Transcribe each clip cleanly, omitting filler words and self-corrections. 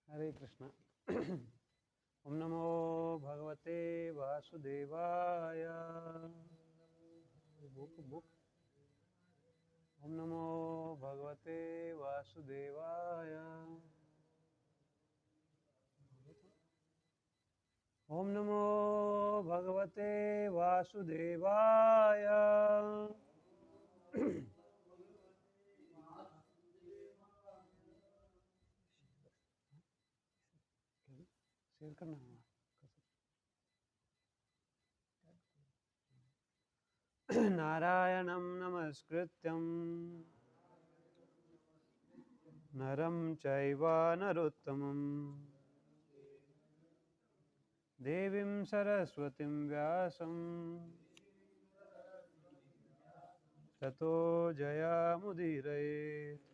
हरे कृष्ण। ओम नमो भगवते वासुदेवाय। ओम नमो भगवते वासुदेवाय। ओम नमो भगवते वासुदेवाय। शेयर करना है। नारायणं नमस्कृत्यं नरं चैव नरोत्तमं देवीं सरस्वतीं व्यासं ततो जयमुदीरयेत्।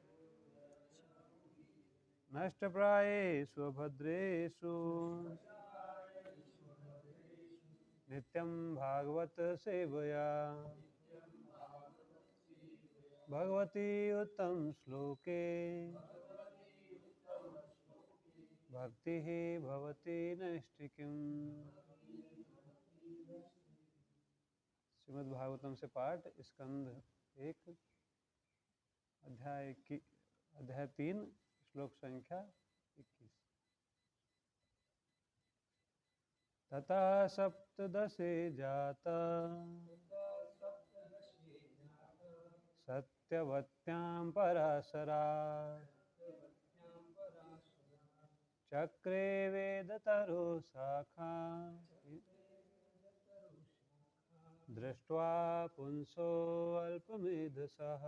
नष्टप्रायेषु भद्रेषु नित्यं भागवत सेवया भगवती उत्तम श्लोके भक्तिः भवति नैष्ठिकीम्। श्रीमद् भागवतम से पाठ स्कंध 1 अध्याय 3 श्लोक संख्या 21। तथा सप्तदशे जाता सत्यवत्यां पराशरात् चक्रे वेदतरो शाखा दृष्ट्वा पुंसो अल्पमेधसः।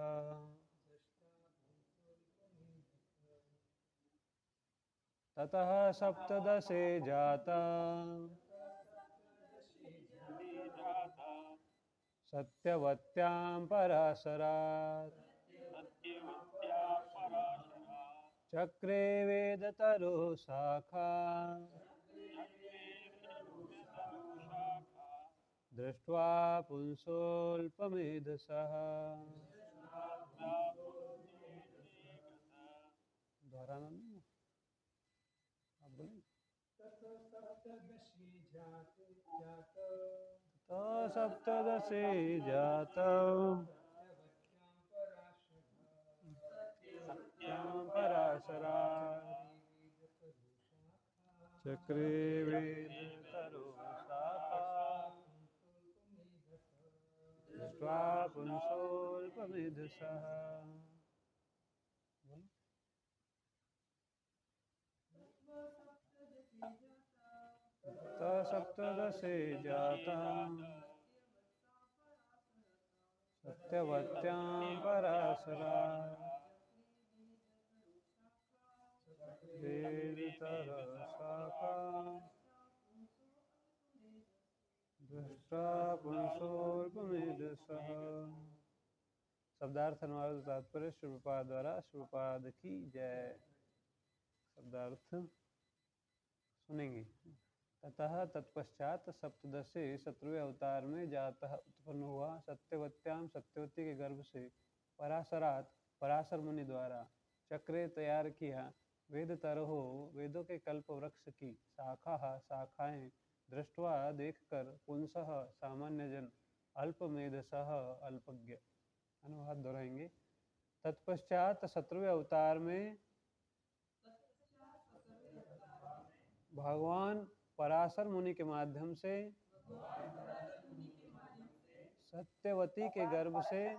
ततः सप्तदशे जाता सत्यवत्यां पराशरात् चक्रे वेदतरो शाखा दृष्ट्वा पुंसोऽल्पमेधसः। दोहराना नहीं, आप बोलें। तो सप्तदशे जाता पराशरात् चक्रे वेदतरो शाखा दृष्ट्वा पुंसोऽल्पमेधसः। तो सप्तदशे जाता सत्यवत्यां पराशरात् वेदतरो शाखा दृष्ट्वा पुंसोऽल्पमेधसः। शब्दार्थ अनुवाद तात्पर्य श्री प्रभुपाद द्वारा श्री प्रभुपाद की जय। शब्दार्थ सुनेंगे। ततः तत्पश्चात सप्तदशे 17वें अवतार में जातः उत्पन्न हुआ सत्यवत्याम सत्यवती के गर्भ से पराशरात पराशर मुनि द्वारा चक्रे तैयार किया वेद तरहो वेदों के कल्प वृक्ष की शाखा शाखाएं दृष्टवा देखकर पुंसः सामान्य जन अल्पमेधसः अल्पज्ञ। अनुवाद दोहराएंगे। तत्पश्चात 17वें अवतार में भगवान पराशर मुनि के माध्यम से सत्यवती के गर्भ से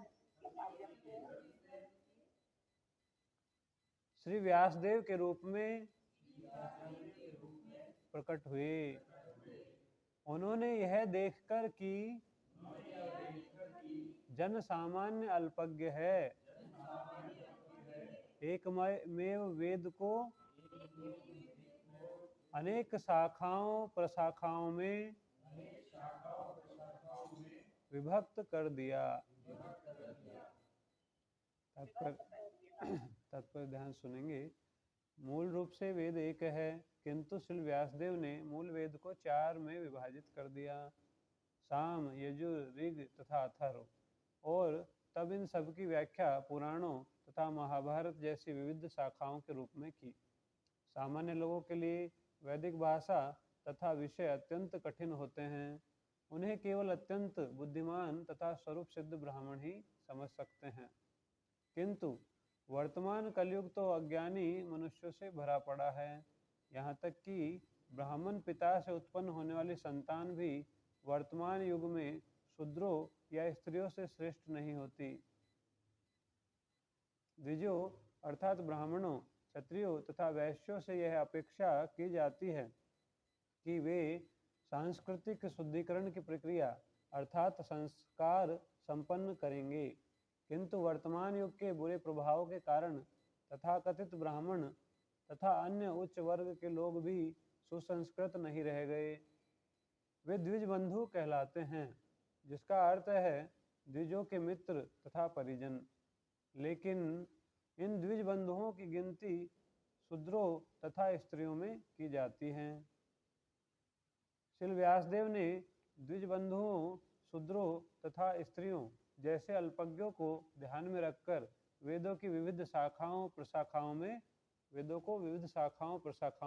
श्री व्यासदेव के रूप में प्रकट हुए। उन्होंने यह देखकर कि जन सामान्य अल्पज्ञ है, एकमेव वेद को अनेक शाखाओं प्रशाखाओं में विभक्त कर दिया। तत्पर ध्यान सुनेंगे। मूल रूप से वेद एक है, किंतु श्री व्यासदेव ने मूल वेद को 4 में विभाजित कर दिया, साम यजुर ऋग तथा अथर्व, और तब इन सबकी व्याख्या पुराणों तथा महाभारत जैसी विविध शाखाओं के रूप में की। सामान्य लोगों के लिए वैदिक भाषा तथा विषय अत्यंत कठिन होते हैं। उन्हें केवल अत्यंत बुद्धिमान तथा स्वरूप सिद्ध ब्राह्मण ही समझ सकते हैं। किंतु वर्तमान कलयुग तो अज्ञानी मनुष्यों से भरा पड़ा है। यहाँ तक कि ब्राह्मण पिता से उत्पन्न होने वाली संतान भी वर्तमान युग में शूद्रों या स्त्रियों से श्रेष्ठ नहीं होती। द्विजों अर्थात ब्राह्मणों, क्षत्रियों तथा वैश्यों से यह अपेक्षा की जाती है कि वे सांस्कृतिक शुद्धिकरण की प्रक्रिया अर्थात संस्कार संपन्न करेंगे। किंतु वर्तमान युग के बुरे प्रभाव के कारण तथाकथित ब्राह्मण तथा अन्य उच्च वर्ग के लोग भी सुसंस्कृत नहीं रह गए। वे द्विज बंधु कहलाते हैं, जिसका अर्थ है द्विजों के मित्र तथा परिजन। लेकिन इन द्विज बंधुओं की गिनती शूद्रों तथा स्त्रियों में की जाती है। श्री व्यासदेव ने द्विज बंधुओं, शूद्रों तथा स्त्रियों जैसे अल्पज्ञों को ध्यान में रखकर वेदों की विविध शाखाओं प्रशाखाओं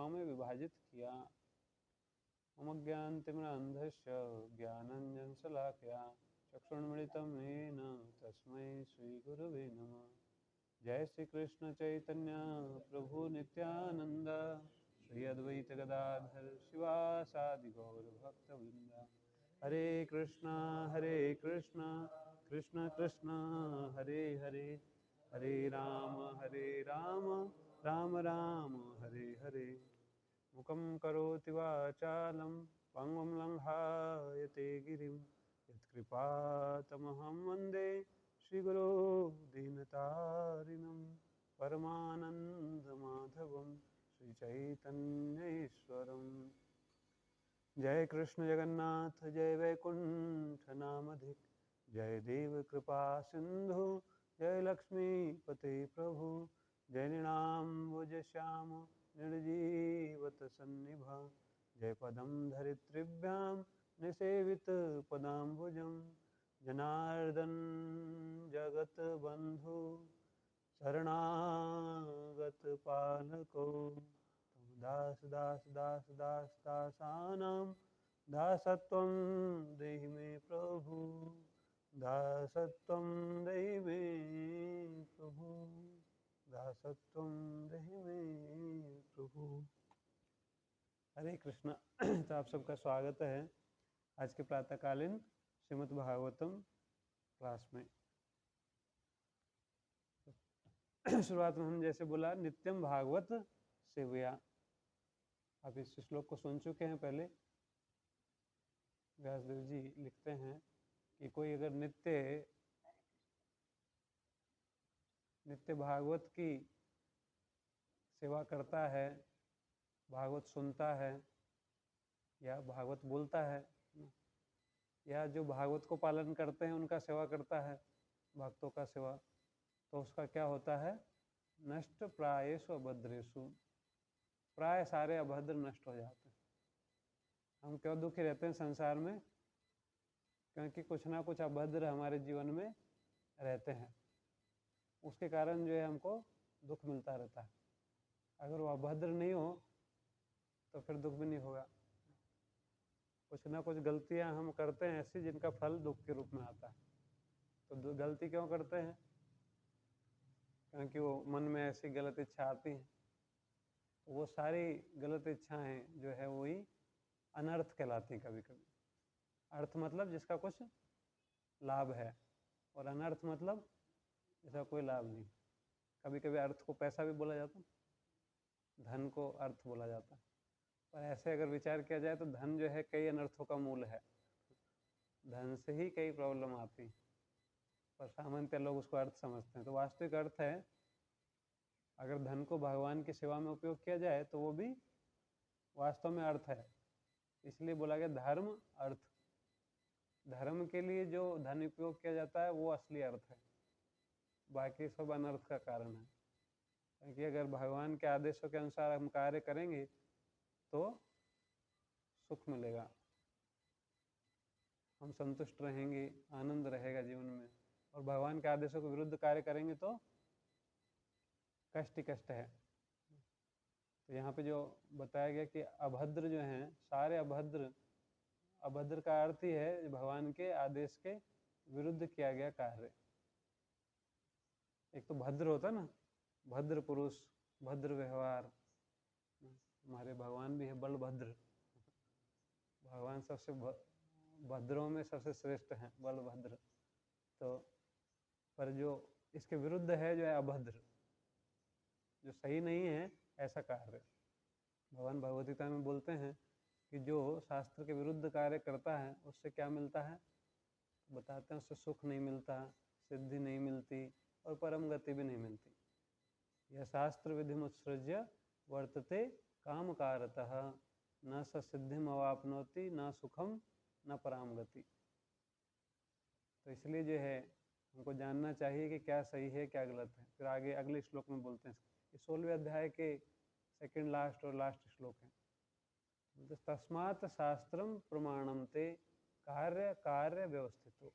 में विभाजित किया। ममज्ञानतिमिरान्धस्य ज्ञानाञ्जनशलाकया चक्षुर्मिलितं येन तस्मै श्रीगुरवे नमः। जय श्री कृष्ण चैतन्य प्रभु नित्यानंद श्री अद्वैत गदाधर शिवासादि गौर भक्तवृंद। हरे कृष्णा कृष्ण कृष्ण हरे हरे, हरे राम राम राम हरे हरे। मुखं करोति वाचालं पंगुं लंघायते गिरिं यत्कृपातमहं वन्दे श्रीगुरो दीनतारिणं परमानन्दमाधवं श्रीचैतन्येश्वरम्। जय कृष्ण जगन्नाथ जय वैकुंठ नामधिक, जय देव कृपा सिंधु जय लक्ष्मीपते प्रभु। जय नृणाम्बुज श्याम निर्जीवत सन्निभा, जय पदं धरित्रिभ्यां निसेवित पदाम्बुजं। जनार्दन जगत बंधु शरणागत पालको, दास दास दास दास दासानां दासत्वं देहि मे प्रभु, दासत्वं देहि मे प्रभु, दासत्वं देहि मे प्रभु। हरे कृष्णा। तो आप सबका स्वागत है आज के प्रातःकालीन श्रीमद् भागवतम क्लास में। शुरुआत में हम जैसे बोला नित्यम भागवत सेवया। आप इस श्लोक को सुन चुके हैं पहले। व्यासदेव जी लिखते हैं कि कोई अगर नित्य भागवत की सेवा करता है, भागवत सुनता है या भागवत बोलता है, या जो भागवत को पालन करते हैं उनका सेवा करता है, भक्तों का सेवा, तो उसका क्या होता है? नष्ट प्रायेषु अभद्रेषु, प्राय सारे अभद्र नष्ट हो जाते हैं। हम क्यों दुखी रहते हैं संसार में? क्योंकि कुछ ना कुछ अभद्र हमारे जीवन में रहते हैं, उसके कारण जो है हमको दुख मिलता रहता है। अगर वो अभद्र नहीं हो तो फिर दुख भी नहीं होगा। कुछ ना कुछ गलतियां हम करते हैं ऐसी जिनका फल दुख के रूप में आता है। तो गलती क्यों करते हैं? क्योंकि वो मन में ऐसी गलत इच्छा आती है। तो वो सारी गलत इच्छाएं जो है वही अनर्थ कहलाती हैं कभी कभी। अर्थ मतलब जिसका कुछ लाभ है, और अनर्थ मतलब जिसका कोई लाभ नहीं। कभी कभी अर्थ को पैसा भी बोला जाता है, धन को अर्थ बोला जाता है। पर ऐसे अगर विचार किया जाए तो धन जो है कई अनर्थों का मूल है। धन से ही कई प्रॉब्लम आती है, पर सामान्यतः लोग उसको अर्थ समझते हैं। तो वास्तविक अर्थ है, अगर धन को भगवान की सेवा में उपयोग किया जाए तो वो भी वास्तव में अर्थ है। इसलिए बोला गया धर्म अर्थ। धर्म के लिए जो धन उपयोग किया जाता है वो असली अर्थ है, बाकी सब अनर्थ का कारण है। क्योंकि अगर भगवान के आदेशों के अनुसार हम कार्य करेंगे तो सुख मिलेगा, हम संतुष्ट रहेंगे, आनंद रहेगा जीवन में। और भगवान के आदेशों के विरुद्ध कार्य करेंगे तो कष्ट ही कष्ट है। तो यहाँ पे जो बताया गया कि अभद्र जो हैं सारे अभद्र, अभद्र का अर्थ ही है भगवान के आदेश के विरुद्ध किया गया कार्य। एक तो भद्र होता ना, भद्र पुरुष, भद्र व्यवहार, हमारे भगवान भी है बलभद्र, भगवान सबसे भद्रों में सबसे श्रेष्ठ हैं बलभद्र। तो पर जो इसके विरुद्ध है जो है अभद्र, जो सही नहीं है ऐसा कार्य। भगवान भगवद गीता में बोलते हैं कि जो शास्त्र के विरुद्ध कार्य करता है उससे क्या मिलता है, बताते हैं उससे सुख नहीं मिलता, सिद्धि नहीं मिलती और परम गति भी नहीं मिलती। यह शास्त्र विधि मुत्सृज्य वर्तते काम कारतः न स सिद्धिम अवापनोति न सुखम न पराम गति। तो इसलिए जो है हमको जानना चाहिए कि क्या सही है क्या गलत है। फिर आगे अगले श्लोक में बोलते हैं, इस 16वें अध्याय के सेकंड लास्ट और लास्ट श्लोक है, तस्मात् शास्त्रम प्रमाणम ते कार्य कार्य व्यवस्थितो।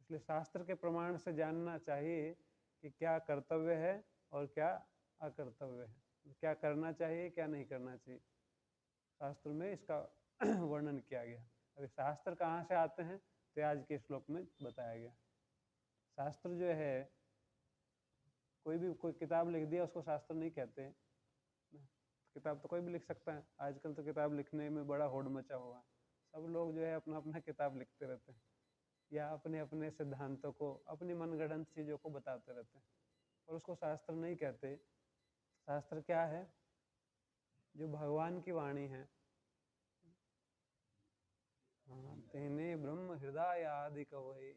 इसलिए शास्त्र के प्रमाण से जानना चाहिए कि क्या कर्तव्य है और क्या अकर्तव्य है, क्या करना चाहिए क्या नहीं करना चाहिए। शास्त्र में इसका वर्णन किया गया। अभी शास्त्र कहाँ से आते हैं तो आज के श्लोक में बताया गया। शास्त्र जो है कोई किताब लिख दिया उसको शास्त्र नहीं कहते। किताब तो कोई भी लिख सकता है, आजकल तो किताब लिखने में बड़ा होड़ मचा हुआ है, सब लोग जो है अपना अपना किताब लिखते रहते हैं या अपने अपने सिद्धांतों को, अपनी मनगढ़ंत चीज़ों को बताते रहते हैं और उसको शास्त्र नहीं कहते। शास्त्र क्या है, जो भगवान की वाणी है। हाँ, तेने ब्रह्म हृदय आदि कवये,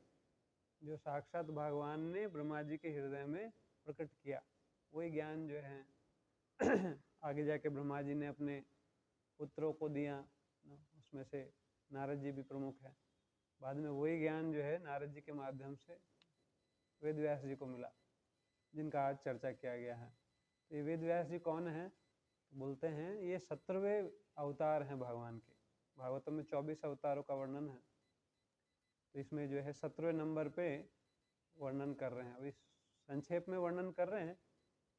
जो साक्षात भगवान ने ब्रह्मा जी के हृदय में प्रकट किया, वही ज्ञान जो है आगे जाके ब्रह्मा जी ने अपने पुत्रों को दिया, उसमें से नारद जी भी प्रमुख है। बाद में वही ज्ञान जो है नारद जी के माध्यम से वेद व्यास जी को मिला, जिनका आज चर्चा किया गया है। तो ये वेद व्यास जी कौन है, तो बोलते हैं ये 17वें अवतार हैं भगवान के। भागवतम में 24 अवतारों का वर्णन है, तो इसमें जो है 17वें नंबर पे वर्णन कर रहे हैं। अभी संक्षेप में वर्णन कर रहे हैं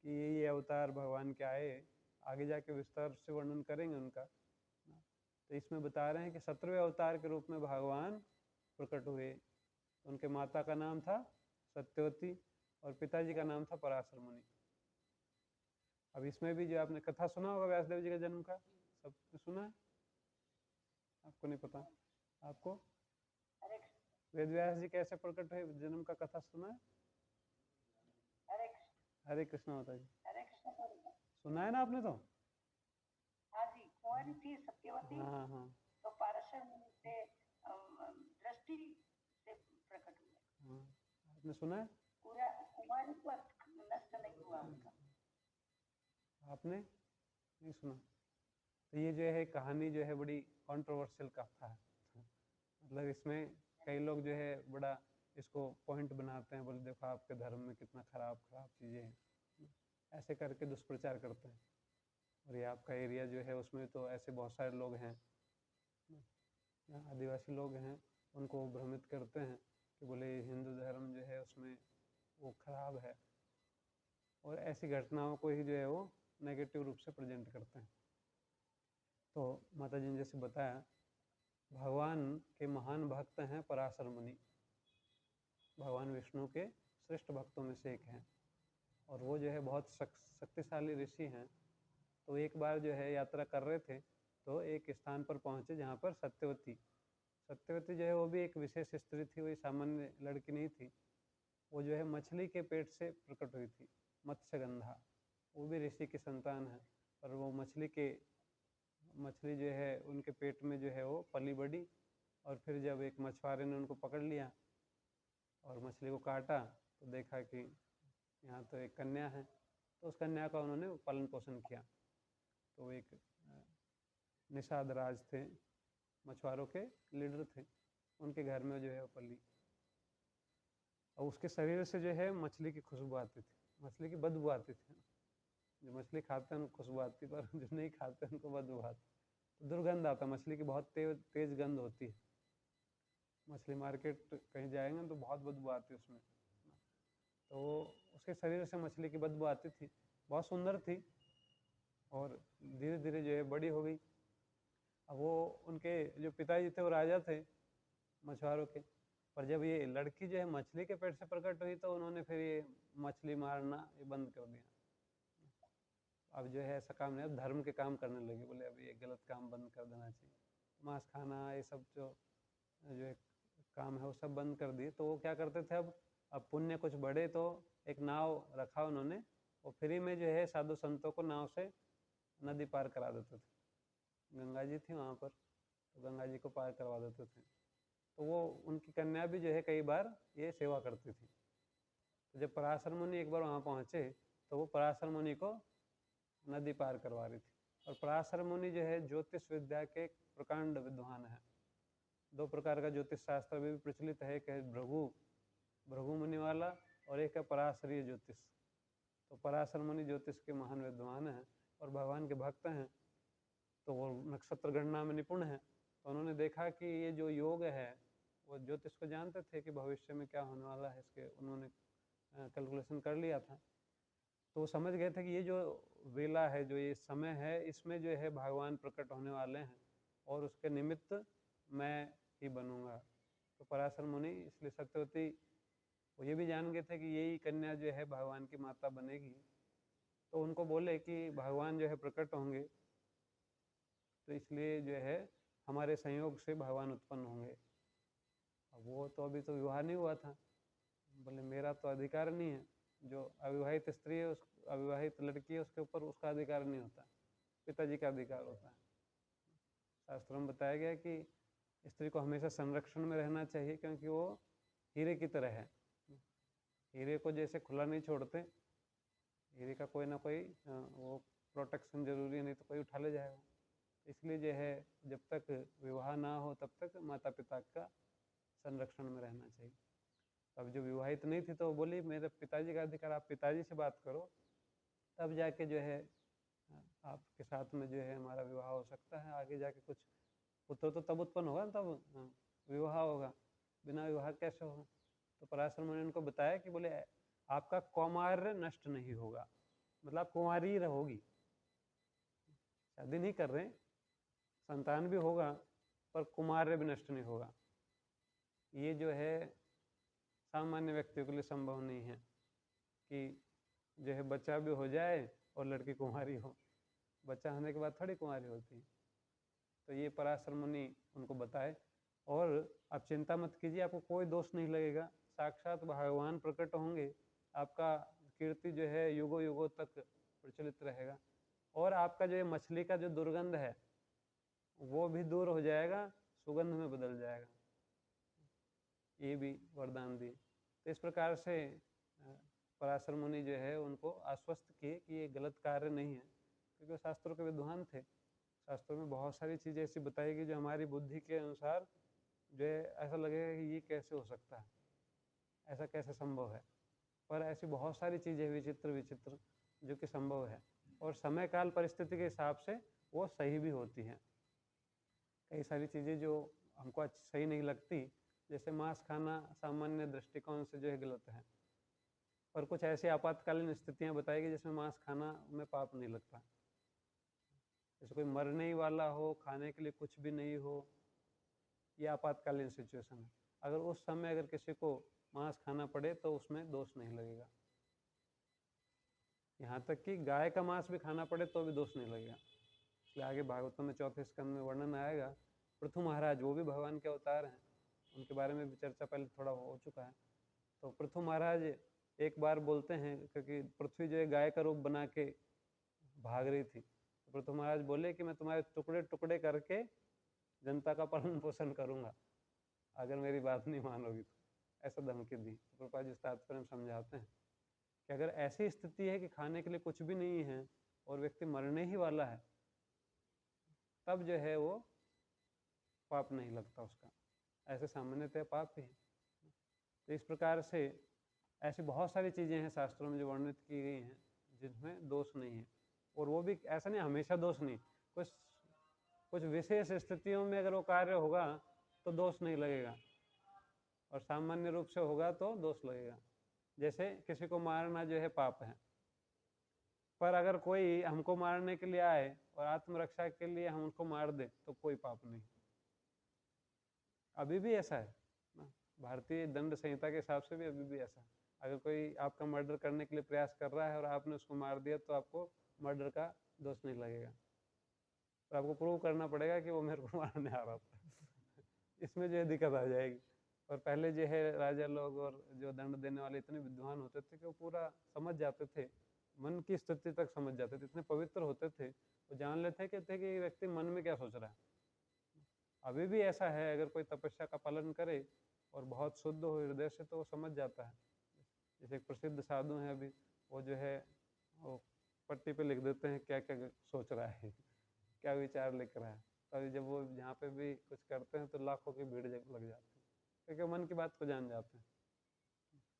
कि ये अवतार भगवान के आए, आगे जाके विस्तार से वर्णन करेंगे उनका। तो इसमें बता रहे हैं कि 17वें अवतार के रूप में भगवान प्रकट हुए। उनके माता का नाम था सत्यवती और पिताजी का नाम था पराशर मुनि। अब इसमें भी जो आपने कथा सुना होगा व्यासदेव जी का जन्म का, सब सुना है? आपको नहीं पता? आपको वेद व्यास जी कैसे प्रकट हुए, जन्म का कथा सुना है? हरे कृष्ण माता जी, सुना है ना आपने? तो हाँ जी, कुंवारी थी सत्यवती। हाँ हाँ, तो पराशर मुनि से दृष्टि से प्रकट हुआ। हाँ, आपने सुना है? पूरा कुंवारी पर नष्ट नहीं हुआ उनका। आपने नहीं सुना? तो ये जो है कहानी जो है बड़ी कंट्रोवर्शियल कथा है। मतलब इसमें कई लोग जो है बड़ा इसको पॉइंट बनाते हैं, बोले देखो आपके धर्म में कितना खराब खराब चीज़ें हैं, ऐसे करके दुष्प्रचार करते हैं। और ये आपका एरिया जो है उसमें तो ऐसे बहुत सारे लोग हैं, आदिवासी लोग हैं, उनको भ्रमित करते हैं कि बोले हिंदू धर्म जो है उसमें वो खराब है, और ऐसी घटनाओं को ही जो है वो नेगेटिव रूप से प्रेजेंट करते हैं। तो माता जी ने जैसे बताया, भगवान के महान भक्त हैं पराशर मुनि, भगवान विष्णु के श्रेष्ठ भक्तों में से एक हैं, और वो जो है बहुत शक्तिशाली ऋषि हैं। तो एक बार जो है यात्रा कर रहे थे तो एक स्थान पर पहुँचे जहाँ पर सत्यवती जो है वो भी एक विशेष स्त्री थी, वही सामान्य लड़की नहीं थी। वो जो है मछली के पेट से प्रकट हुई थी, मत्स्यगंधा, वो भी ऋषि की संतान है। पर वो मछली जो है उनके पेट में जो है वो पली बड़ी, और फिर जब एक मछुआरे ने उनको पकड़ लिया और मछली को काटा तो देखा कि यहाँ तो एक कन्या है, तो उस कन्या का उन्होंने पालन पोषण किया। तो एक निषाद राज थे, मछुआरों के लीडर थे, उनके घर में जो है वो पली, और उसके शरीर से जो है मछली की खुशबू आती थी, मछली की बदबू आती थी। जो मछली खाते हैं उनको खुशबू आती, पर जो नहीं खाते उनको बदबू आती, तो दुर्गंध आता, मछली की बहुत तेज गंध होती है। मछली मार्केट कहीं जाएंगे तो बहुत बदबू आती है उसमें। तो उसके शरीर से मछली की बदबू आती थी, बहुत सुंदर थी। और धीरे धीरे जो है बड़ी हो गई। अब वो उनके जो पिताजी थे वो राजा थे मछुआरों के, पर जब ये लड़की जो है मछली के पेट से प्रकट हुई तो उन्होंने फिर ये मछली मारना ये बंद कर दिया। अब जो है ऐसा काम नहीं, अब धर्म के काम करने लगे, बोले अब ये गलत काम बंद कर देना चाहिए, मांस खाना ये सब जो जो एक काम है वो सब बंद कर दिए। तो वो क्या करते थे, अब पुण्य कुछ बढ़े तो एक नाव रखा उन्होंने, और फ्री में जो है साधु संतों को नाव से नदी पार करा देते थे। गंगा जी थी वहाँ पर, तो गंगा जी को पार करवा देते थे। तो वो उनकी कन्या भी जो है कई बार ये सेवा करती थी। तो जब पराशर मुनि एक बार वहाँ पहुँचे तो वो पराशर मुनि को नदी पार करवा रही थी। और पराशर मुनि जो है ज्योतिष विद्या के एक प्रकांड विद्वान है। दो प्रकार का ज्योतिष शास्त्र अभी भी प्रचलित है, एक है भृगु मुनि वाला और एक है पराशरीय ज्योतिष। तो पराशर मुनि ज्योतिष के महान विद्वान हैं और भगवान के भक्त हैं, तो वो नक्षत्र गणना में निपुण है। तो उन्होंने देखा कि ये जो योग है, वो ज्योतिष को जानते थे कि भविष्य में क्या होने वाला है, इसके उन्होंने कैलकुलेशन कर लिया था। तो वो समझ गए थे कि ये जो वेला है, जो ये समय है, इसमें जो है भगवान प्रकट होने वाले हैं और उसके निमित्त मैं ही बनूंगा। तो पराशर मुनि इसलिए सत्यवती वो ये भी जान गए थे कि यही कन्या जो है भगवान की माता बनेगी। तो उनको बोले कि भगवान जो है प्रकट होंगे, तो इसलिए जो है हमारे संयोग से भगवान उत्पन्न होंगे। अब वो तो अभी तो विवाह नहीं हुआ था, बोले मेरा तो अधिकार नहीं है, जो अविवाहित स्त्री है, उस अविवाहित लड़की है, उसके ऊपर उसका अधिकार नहीं होता, पिताजी का अधिकार होता है। शास्त्रों में बताया गया कि स्त्री को हमेशा संरक्षण में रहना चाहिए, क्योंकि वो हीरे की तरह है। हीरे को जैसे खुला नहीं छोड़ते, हीरे का कोई ना कोई वो प्रोटेक्शन जरूरी है, नहीं तो कोई उठा ले जाएगा। इसलिए जो है जब तक विवाह ना हो तब तक माता पिता का संरक्षण में रहना चाहिए। अब जो विवाहित नहीं थी तो बोली मेरे पिताजी का अधिकार, आप पिताजी से बात करो, तब जाके जो है आपके साथ में जो है हमारा विवाह हो सकता है। आगे जाके कुछ पुत्र तो तब उत्पन्न होगा ना, तब विवाह होगा, बिना विवाह कैसे होगा। तो पराशर मुनि ने उनको बताया कि बोले आपका कौमार्य नष्ट नहीं होगा, मतलब कुंवारी ही रहोगी, शादी नहीं कर रहे, संतान भी होगा पर कुमार्य भी नष्ट नहीं होगा। ये जो है सामान्य व्यक्तियों के लिए संभव नहीं है कि जो है बच्चा भी हो जाए और लड़की कुंवारी हो, बच्चा होने के बाद थोड़ी कुंवारी होती है। तो ये पराशर मुनि उनको बताए, और आप चिंता मत कीजिए, आपको कोई दोष नहीं लगेगा, साक्षात भगवान प्रकट होंगे, आपका कीर्ति जो है युगों युगों तक प्रचलित रहेगा, और आपका जो है मछली का जो दुर्गंध है वो भी दूर हो जाएगा, सुगंध में बदल जाएगा। ये भी वरदान दिए। तो इस प्रकार से पराशर मुनि जो है उनको आश्वस्त किए कि ये गलत कार्य नहीं है, क्योंकि शास्त्रों के विद्वान थे। शास्त्रों में बहुत सारी चीज़ें ऐसी बताई गई जो हमारी बुद्धि के अनुसार जो है ऐसा लगेगा कि ये कैसे हो सकता है, ऐसा कैसे संभव है, पर ऐसी बहुत सारी चीज़ें विचित्र विचित्र जो कि संभव है, और समय काल परिस्थिति के हिसाब से वो सही भी होती हैं। कई सारी चीज़ें जो हमको सही नहीं लगती, जैसे मांस खाना सामान्य दृष्टिकोण से जो है गलत है, पर कुछ ऐसी आपातकालीन स्थितियां बताई गई जिसमें मांस खाना में पाप नहीं लगता। जैसे कोई मरने ही वाला हो, खाने के लिए कुछ भी नहीं हो, ये आपातकालीन सिचुएशन है, अगर उस समय अगर किसी को मांस खाना पड़े तो उसमें दोष नहीं लगेगा। यहाँ तक कि गाय का मांस भी खाना पड़े तो भी दोष नहीं लगेगा। इसलिए आगे भागवतम में 4थे स्कंद में वर्णन आएगा, पृथु महाराज वो भी भगवान के अवतार हैं, उनके बारे में भी चर्चा पहले थोड़ा हो चुका है। तो पृथु महाराज एक बार बोलते हैं, क्योंकि पृथ्वी जो है गाय का रूप बना के भाग रही थी, तो पृथु महाराज बोले कि मैं तुम्हारे टुकड़े टुकड़े करके जनता का पालन पोषण करूंगा अगर मेरी बात नहीं मानोगी तो, ऐसा धमकी दी। तो प्रभुपाद जी तात्पर्य में समझाते हैं कि अगर ऐसी स्थिति है कि खाने के लिए कुछ भी नहीं है और व्यक्ति मरने ही वाला है, तब जो है वो पाप नहीं लगता उसका, ऐसे सामान्यतः पाप ही है। तो इस प्रकार से ऐसी बहुत सारी चीज़ें हैं शास्त्रों में जो वर्णित की गई हैं जिनमें दोष नहीं है, और वो भी ऐसा नहीं हमेशा दोष नहीं, कुछ विशेष स्थितियों में अगर वो कार्य होगा तो दोष नहीं लगेगा, और सामान्य रूप से होगा तो दोष लगेगा। जैसे किसी को मारना जो है पाप है, पर अगर कोई हमको मारने के लिए आए और आत्मरक्षा के लिए हम उसको मार दे तो कोई पाप नहीं। अभी भी ऐसा है ना, भारतीय दंड संहिता के हिसाब से भी अभी भी ऐसा है। अगर कोई आपका मर्डर करने के लिए प्रयास कर रहा है और आपने उसको मार दिया तो आपको मर्डर का दोष नहीं लगेगा, तो आपको प्रूव करना पड़ेगा कि वो मेरे को मारने आ रहा था। इसमें जो है दिक्कत आ जाएगी। और पहले जो है राजा लोग और जो दंड देने वाले इतने विद्वान होते थे कि वो पूरा समझ जाते थे, मन की स्थिति तक समझ जाते थे, इतने पवित्र होते थे, वो जान लेते थे कि व्यक्ति मन में क्या सोच रहा है। अभी भी ऐसा है, अगर कोई तपस्या का पालन करे और बहुत शुद्ध हो हृदय से तो वो समझ जाता है। जैसे एक प्रसिद्ध साधु हैं अभी, वो जो है वो पट्टी पे लिख देते हैं क्या क्या सोच रहा है, क्या विचार लिख रहा है। तभी जब वो जहाँ पे भी कुछ करते हैं तो लाखों की भीड़ लग जाती है, क्योंकि मन की बात को जान जाते हैं।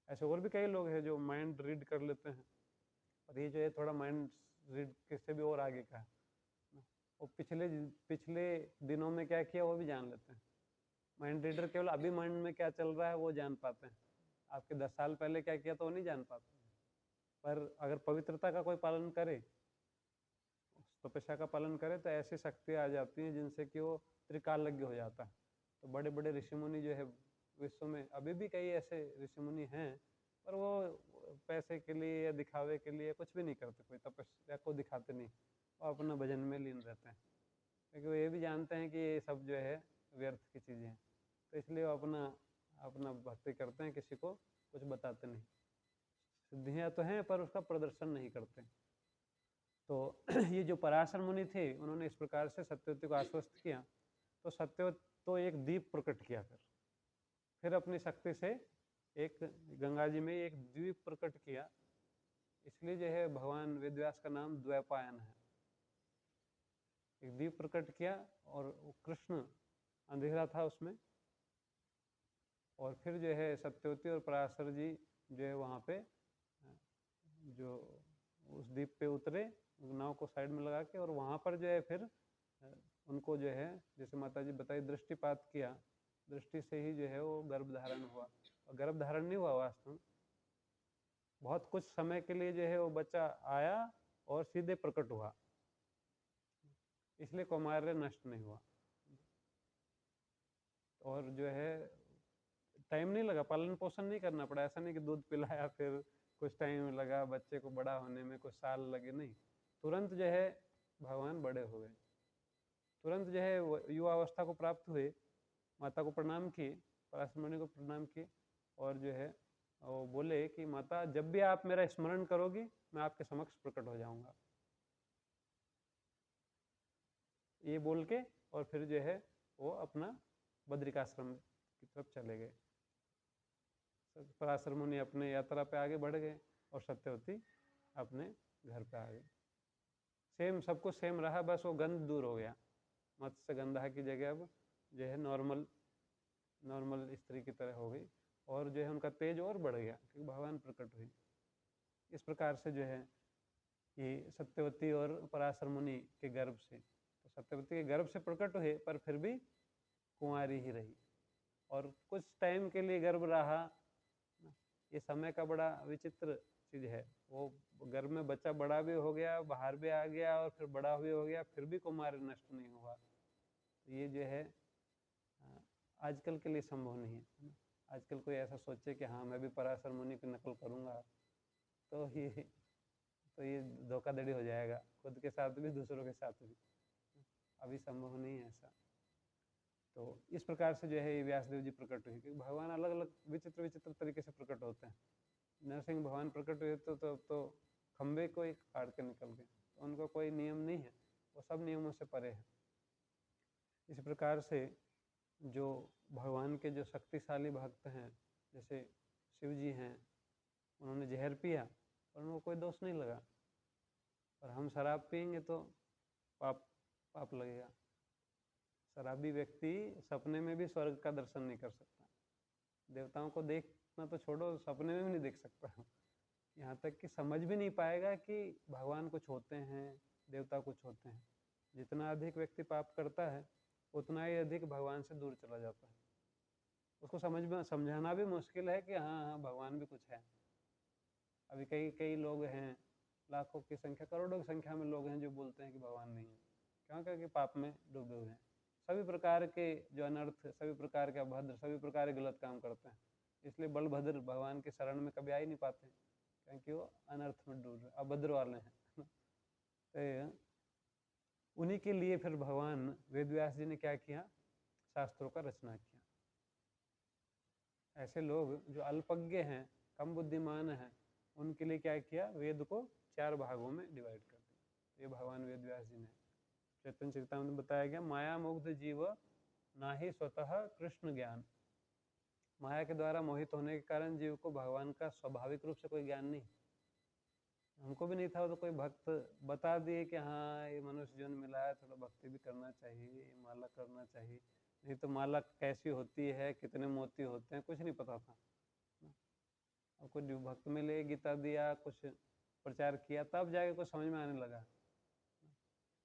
ऐसे और भी कई लोग हैं जो माइंड रीड कर लेते हैं, और ये जो है थोड़ा माइंड रीड किससे भी और आगे का है। वो पिछले दिनों में क्या किया वो भी जान लेते हैं। माइंड रीडर केवल अभी माइंड में क्या चल रहा है वो जान पाते हैं, आपके 10 साल पहले क्या किया तो वो नहीं जान पाते। पर अगर पवित्रता का कोई पालन करे, तपस्या का पालन करे, तो ऐसी शक्तियाँ आ जाती हैं जिनसे कि वो त्रिकालज्ञ हो जाता है। तो बड़े बड़े ऋषि मुनि जो है विश्व में अभी भी कई ऐसे ऋषि मुनि हैं, पर वो पैसे के लिए या दिखावे के लिए कुछ भी नहीं करते, कोई तपस्या को दिखाते नहीं, वो अपना भजन में लीन रहते हैं, क्योंकि वो ये भी जानते हैं कि ये सब जो है व्यर्थ की चीज़ें हैं। तो इसलिए वो अपना अपना भक्ति करते हैं, किसी को कुछ बताते नहीं। सिद्धियाँ तो हैं पर उसका प्रदर्शन नहीं करते। तो ये जो पराशर मुनि थे उन्होंने इस प्रकार से सत्यवती को आश्वस्त किया, तो सत्यवती तो एक दीप प्रकट किया, फिर अपनी शक्ति से एक गंगा जी में एक द्वीप प्रकट किया। इसलिए जो है भगवान वेदव्यास का नाम द्वैपायन है। एक दीप प्रकट किया और कृष्ण अंधेरा था उसमें, और फिर जो है सत्यवती और पराशर जी जो है वहाँ पे जो उस द्वीप पे उतरे नाव को साइड में लगा के, और वहाँ पर जो है फिर उनको जो है जैसे माता जी बताई दृष्टिपात किया, दृष्टि से ही जो है वो गर्भ धारण हुआ। और गर्भ धारण नहीं हुआ वास्तव में, बहुत कुछ समय के लिए जो है वो बच्चा आया और सीधे प्रकट हुआ, इसलिए कौमार्य नष्ट नहीं हुआ। और जो है टाइम नहीं लगा, पालन पोषण नहीं करना पड़ा, ऐसा नहीं कि दूध पिलाया फिर कुछ टाइम लगा बच्चे को बड़ा होने में, कुछ साल लगे, नहीं, तुरंत जो है भगवान बड़े हो गए, तुरंत जो है युवा अवस्था को प्राप्त हुए। माता को प्रणाम किए, पराशर मुनि को प्रणाम किए, और जो है वो बोले कि माता जब भी आप मेरा स्मरण करोगी मैं आपके समक्ष प्रकट हो जाऊंगा, ये बोल के और फिर जो है वो अपना बद्रिकाश्रम की तरफ चले गए। पराशर मुनि अपने यात्रा पे आगे बढ़ गए और सत्यवती अपने घर पे आ गई। सेम सब कुछ सेम रहा, बस वो गंध दूर हो गया, मत्स्य गंधा की जगह अब जो है नॉर्मल स्त्री की तरह हो गई, और जो है उनका तेज और बढ़ गया क्योंकि भगवान प्रकट हुई। इस प्रकार से जो है ये सत्यवती और पराशर मुनि के गर्भ से, तो सत्यवती के गर्भ से प्रकट हुए पर फिर भी कुंवारी ही रही, और कुछ टाइम के लिए गर्भ रहा। ये समय का बड़ा विचित्र चीज है, वो गर्भ में बच्चा बड़ा भी हो गया, बाहर भी आ गया, और फिर बड़ा भी हो गया, फिर भी कुमार नष्ट नहीं हुआ। तो ये जो है आजकल के लिए संभव नहीं है। आजकल कोई ऐसा सोचे कि हाँ मैं भी पराशर मुनि की नकल करूँगा, तो ये धोखाधड़ी हो जाएगा, खुद के साथ भी दूसरों के साथ भी, अभी संभव नहीं है ऐसा। तो इस प्रकार से जो है ये व्यासदेव जी प्रकट हुए, क्योंकि भगवान अलग अलग विचित्र विचित्र तरीके से प्रकट होते हैं। नरसिंह भगवान प्रकट हुए तो खंबे को एक काट के निकल गए, तो उनका कोई नियम नहीं है, वो सब नियमों से परे है। इस प्रकार से जो भगवान के जो शक्तिशाली भक्त हैं, जैसे शिव जी हैं, उन्होंने जहर पिया और उनको कोई दोष नहीं लगा, और हम शराब पियेंगे तो पाप लगेगा। शराबी व्यक्ति सपने में भी स्वर्ग का दर्शन नहीं कर सकता, देवताओं को देखना तो छोड़ो, सपने में भी नहीं देख सकता, यहाँ तक कि समझ भी नहीं पाएगा कि भगवान कुछ होते हैं, देवता कुछ होते हैं। जितना अधिक व्यक्ति पाप करता है उतना ही अधिक भगवान से दूर चला जाता है। उसको समझाना भी मुश्किल है कि हाँ हाँ भगवान भी कुछ है। अभी कई लोग हैं, लाखों की संख्या, करोड़ों की संख्या में लोग हैं जो बोलते हैं कि भगवान नहीं है। क्यों? क्योंकि पाप में डूबे हुए हैं, सभी प्रकार के जो अनर्थ, सभी प्रकार के अभद्र, सभी प्रकार के गलत काम करते हैं। इसलिए बलभद्र भगवान के शरण में कभी आ ही नहीं पाते, क्योंकि वो अनर्थ में डूब रहे, अभद्र वाले हैं। तो उन्हीं के लिए फिर भगवान वेदव्यास जी ने क्या किया, शास्त्रों का रचना किया। ऐसे लोग जो अल्पज्ञ हैं, कम बुद्धिमान हैं, उनके लिए क्या किया, वेद को 4 भागों में डिवाइड कर दिया। ये भगवान वेदव्यास जी ने, चैतन्य चरितामृत में बताया गया, माया मुग्ध जीव ना ही स्वतः कृष्ण ज्ञान। माया के द्वारा मोहित होने के कारण जीव को भगवान का स्वाभाविक रूप से कोई ज्ञान नहीं। हमको भी नहीं था, तो कोई भक्त बता दिए कि हाँ ये मनुष्य जीवन मिला है, थोड़ा भक्ति भी करना चाहिए, ये माला करना चाहिए। नहीं तो माला कैसी होती है, कितने मोती होते हैं, कुछ नहीं पता था। अब कुछ भक्त मिले, गीता दिया, कुछ प्रचार किया, तब जाके कुछ समझ में आने लगा।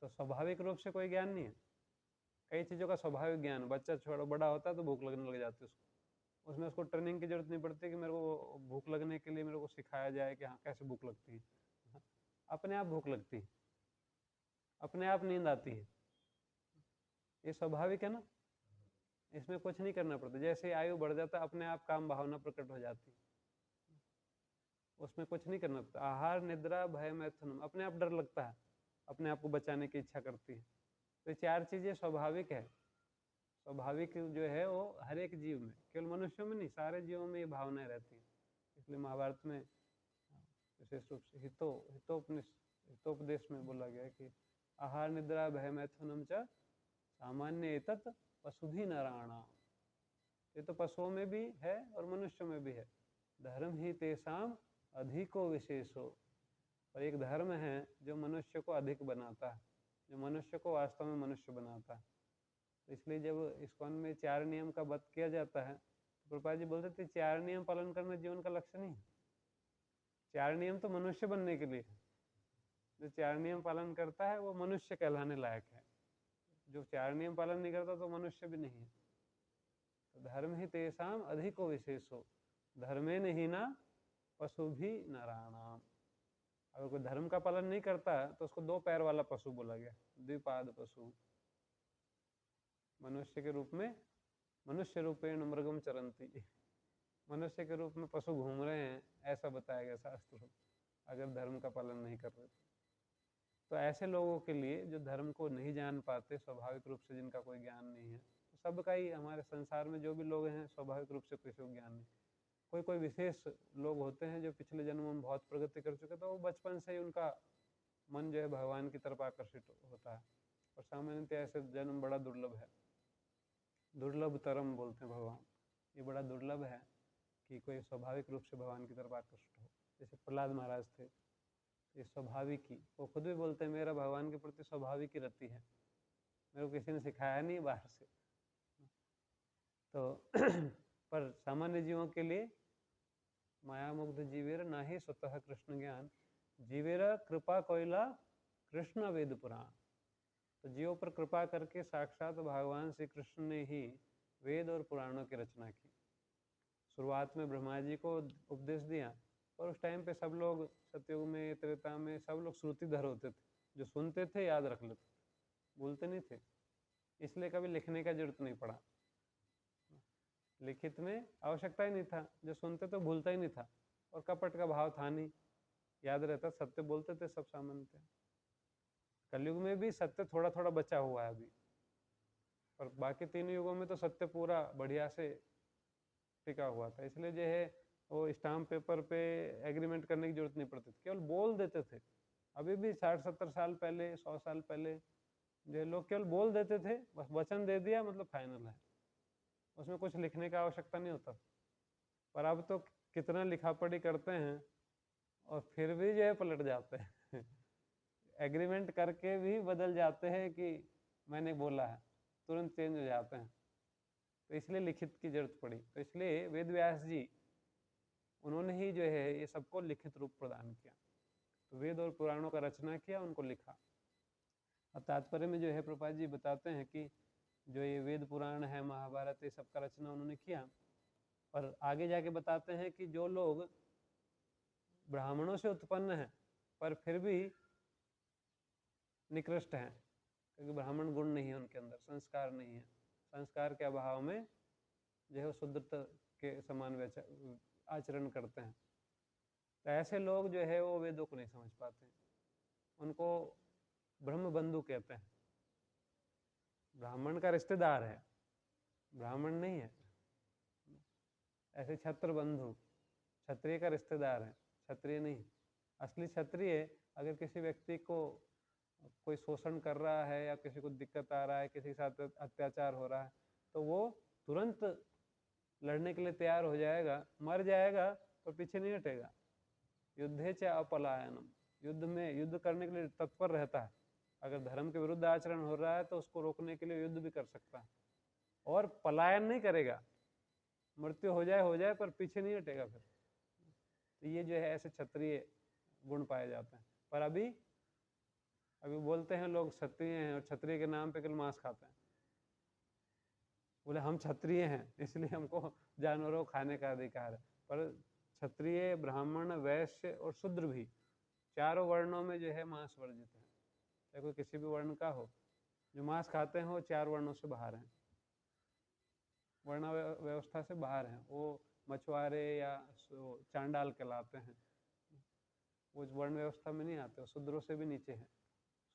तो स्वाभाविक रूप से कोई ज्ञान नहीं है। कई चीज़ों का स्वाभाविक ज्ञान, बच्चा छोटा बड़ा होता है तो भूख लगने लग जाती है उसको, उसमें उसको ट्रेनिंग की जरूरत नहीं पड़ती कि मेरे को भूख लगने के लिए मेरे को सिखाया जाए कि हाँ कैसे भूख लगती है। अपने आप भूख लगती है, अपने आप नींद आती है, ये स्वाभाविक है ना, इसमें कुछ नहीं करना पड़ता। जैसे आयु बढ़ जाता है, अपने आप काम भावना प्रकट हो जाती है, उसमें कुछ नहीं करना पड़ता। आहार, निद्रा, भय, मैथुन, अपने आप डर लगता है, अपने आप को बचाने की इच्छा करती है। तो 4 चीजें स्वाभाविक है। स्वाभाविक जो है वो हर एक जीव में, केवल मनुष्यों में नहीं, सारे जीवों में ये भावनाएं रहती हैं। इसलिए महाभारत में विशेष रूप से हितोपदेश में बोला गया है कि आहार, निद्रा, भय, मैथुनम च सामान्य एतत् पशुभि नराणाम। ये तो पशुओं में भी है और मनुष्यों में भी है। धर्म ही तेषाम अधिको विशेषो। और एक धर्म है जो मनुष्य को अधिक बनाता है, जो मनुष्य को वास्तव में मनुष्य बनाता है। तो इसलिए जब इस्कॉन में 4 नियम का वध किया जाता है, तो प्रभुपाद जी बोलते थे 4 नियम पालन करना जीवन का लक्ष्य नहीं है। 4 नियम तो मनुष्य बनने के लिए है। जो 4 नियम पालन करता है वो मनुष्य कहलाने लायक है, जो 4 नियम पालन नहीं करता तो मनुष्य भी नहीं है। तो धर्म ही तेषाम अधिको विशेषो धर्मे नहीं ना पशु भी नराणाम। अगर कोई धर्म का पालन नहीं करता तो उसको 2 पैर वाला पशु बोला गया, द्विपाद पशु। मनुष्य के रूप में, मनुष्य रूपेण मृगम चरंती, मनुष्य के रूप में पशु घूम रहे हैं, ऐसा बताया गया शास्त्र, अगर धर्म का पालन नहीं कर रहे। तो ऐसे लोगों के लिए जो धर्म को नहीं जान पाते, स्वाभाविक रूप से जिनका कोई ज्ञान नहीं है, तो सबका ही, हमारे संसार में जो भी लोग हैं स्वाभाविक रूप से किसी को ज्ञान नहीं। कोई कोई विशेष लोग होते हैं जो पिछले जन्मों में बहुत प्रगति कर चुके, तो वो बचपन से ही उनका मन जो है भगवान की तरफ आकर्षित होता है। और सामान्यतः ऐसे जन्म बड़ा दुर्लभ है, दुर्लभ तरम बोलते हैं भगवान। ये बड़ा दुर्लभ है कि कोई स्वाभाविक रूप से भगवान की तरफ आकर्षित हो। जैसे प्रहलाद महाराज थे, ये स्वाभाविक ही, वो खुद भी बोलते हैं मेरा भगवान के प्रति स्वाभाविक ही रहती है, मेरे को किसी ने सिखाया नहीं बाहर से। तो पर सामान्य जीवों के लिए माया मुग्ध जीवेर ना ही स्वतः कृष्ण ज्ञान, जीवेर कृपा कोयला कृष्ण वेद पुराण। तो जीवों पर कृपा करके साक्षात भगवान श्री कृष्ण ने ही वेद और पुराणों की रचना की। शुरुआत में ब्रह्मा जी को उपदेश दिया, और उस टाइम पे सब लोग सतयुग में, त्रेता में सब लोग श्रुतिधर होते थे, जो सुनते थे याद रख लेते, भूलते नहीं थे। इसलिए कभी लिखने का जरूरत नहीं पड़ा, लिखित में आवश्यकता ही नहीं था, जो सुनते तो भूलता ही नहीं था, और कपट का भाव था नहीं, याद रहता, सत्य बोलते थे सब सामान्य थे। कलयुग में भी सत्य थोड़ा थोड़ा बचा हुआ है अभी, और बाकी 3 युगों में तो सत्य पूरा बढ़िया से टिका हुआ था। इसलिए जो है वो स्टाम्प पेपर पे एग्रीमेंट करने की जरूरत नहीं पड़ती थी, केवल बोल देते थे। अभी भी 60-70 साल पहले, 100 साल पहले जो लोग केवल बोल देते थे, बस वचन दे दिया मतलब फाइनल है, उसमें कुछ लिखने का आवश्यकता नहीं होता। पर अब तो कितना लिखा पढ़ी करते हैं और फिर भी जो है पलट जाते हैं एग्रीमेंट करके भी बदल जाते हैं कि मैंने बोला है, तुरंत चेंज हो जाते हैं। तो इसलिए लिखित की जरूरत पड़ी। तो इसलिए वेद व्यास जी, उन्होंने ही जो है ये सबको लिखित रूप प्रदान किया। तो वेद और पुराणों का रचना किया, उनको लिखा। अब तात्पर्य में जो है प्रभुपाद जी बताते हैं कि जो ये वेद पुराण है, महाभारत, ये सब का रचना उन्होंने किया। और आगे जाके बताते हैं कि जो लोग ब्राह्मणों से उत्पन्न हैं, पर फिर भी निकृष्ट हैं, क्योंकि ब्राह्मण गुण नहीं है उनके अंदर, संस्कार नहीं है। संस्कार के अभाव में जो है शूद्रता के समान आचरण करते हैं। तो ऐसे लोग जो है वो वेदों को नहीं समझ पाते, उनको ब्रह्म बंधु कहते हैं। ब्राह्मण का रिश्तेदार है, ब्राह्मण नहीं है। ऐसे छत्र बंधु, क्षत्रिय का रिश्तेदार है, क्षत्रिय नहीं। असली क्षत्रिय अगर किसी व्यक्ति को कोई शोषण कर रहा है या किसी को दिक्कत आ रहा है, किसी के साथ अत्याचार हो रहा है, तो वो तुरंत लड़ने के लिए तैयार हो जाएगा, मर जाएगा तो पीछे नहीं हटेगा। युद्धे च अपलायनम, युद्ध में युद्ध करने के लिए तत्पर रहता है। अगर धर्म के विरुद्ध आचरण हो रहा है तो उसको रोकने के लिए युद्ध भी कर सकता है, और पलायन नहीं करेगा। मृत्यु हो जाए पर पीछे नहीं हटेगा फिर। तो ये जो है ऐसे क्षत्रिय गुण पाए जाते हैं। पर अभी बोलते हैं लोग क्षत्रिय हैं और क्षत्रिय के नाम पे केवल मांस खाते हैं। बोले हम क्षत्रिय हैं इसलिए हमको जानवरों को खाने का अधिकार है। पर क्षत्रिय, ब्राह्मण, वैश्य और शूद्र भी चारों वर्णों में जो है मांस वर्जित है। चाहे कोई किसी भी वर्ण का हो, जो मांस खाते हैं वो 4 वर्णों से बाहर हैं, वर्ण व्यवस्था से बाहर हैं। वो मछुआरे या चांडाल कहलाते हैं, वो वर्ण व्यवस्था में नहीं आते, शूद्रों से भी नीचे हैं।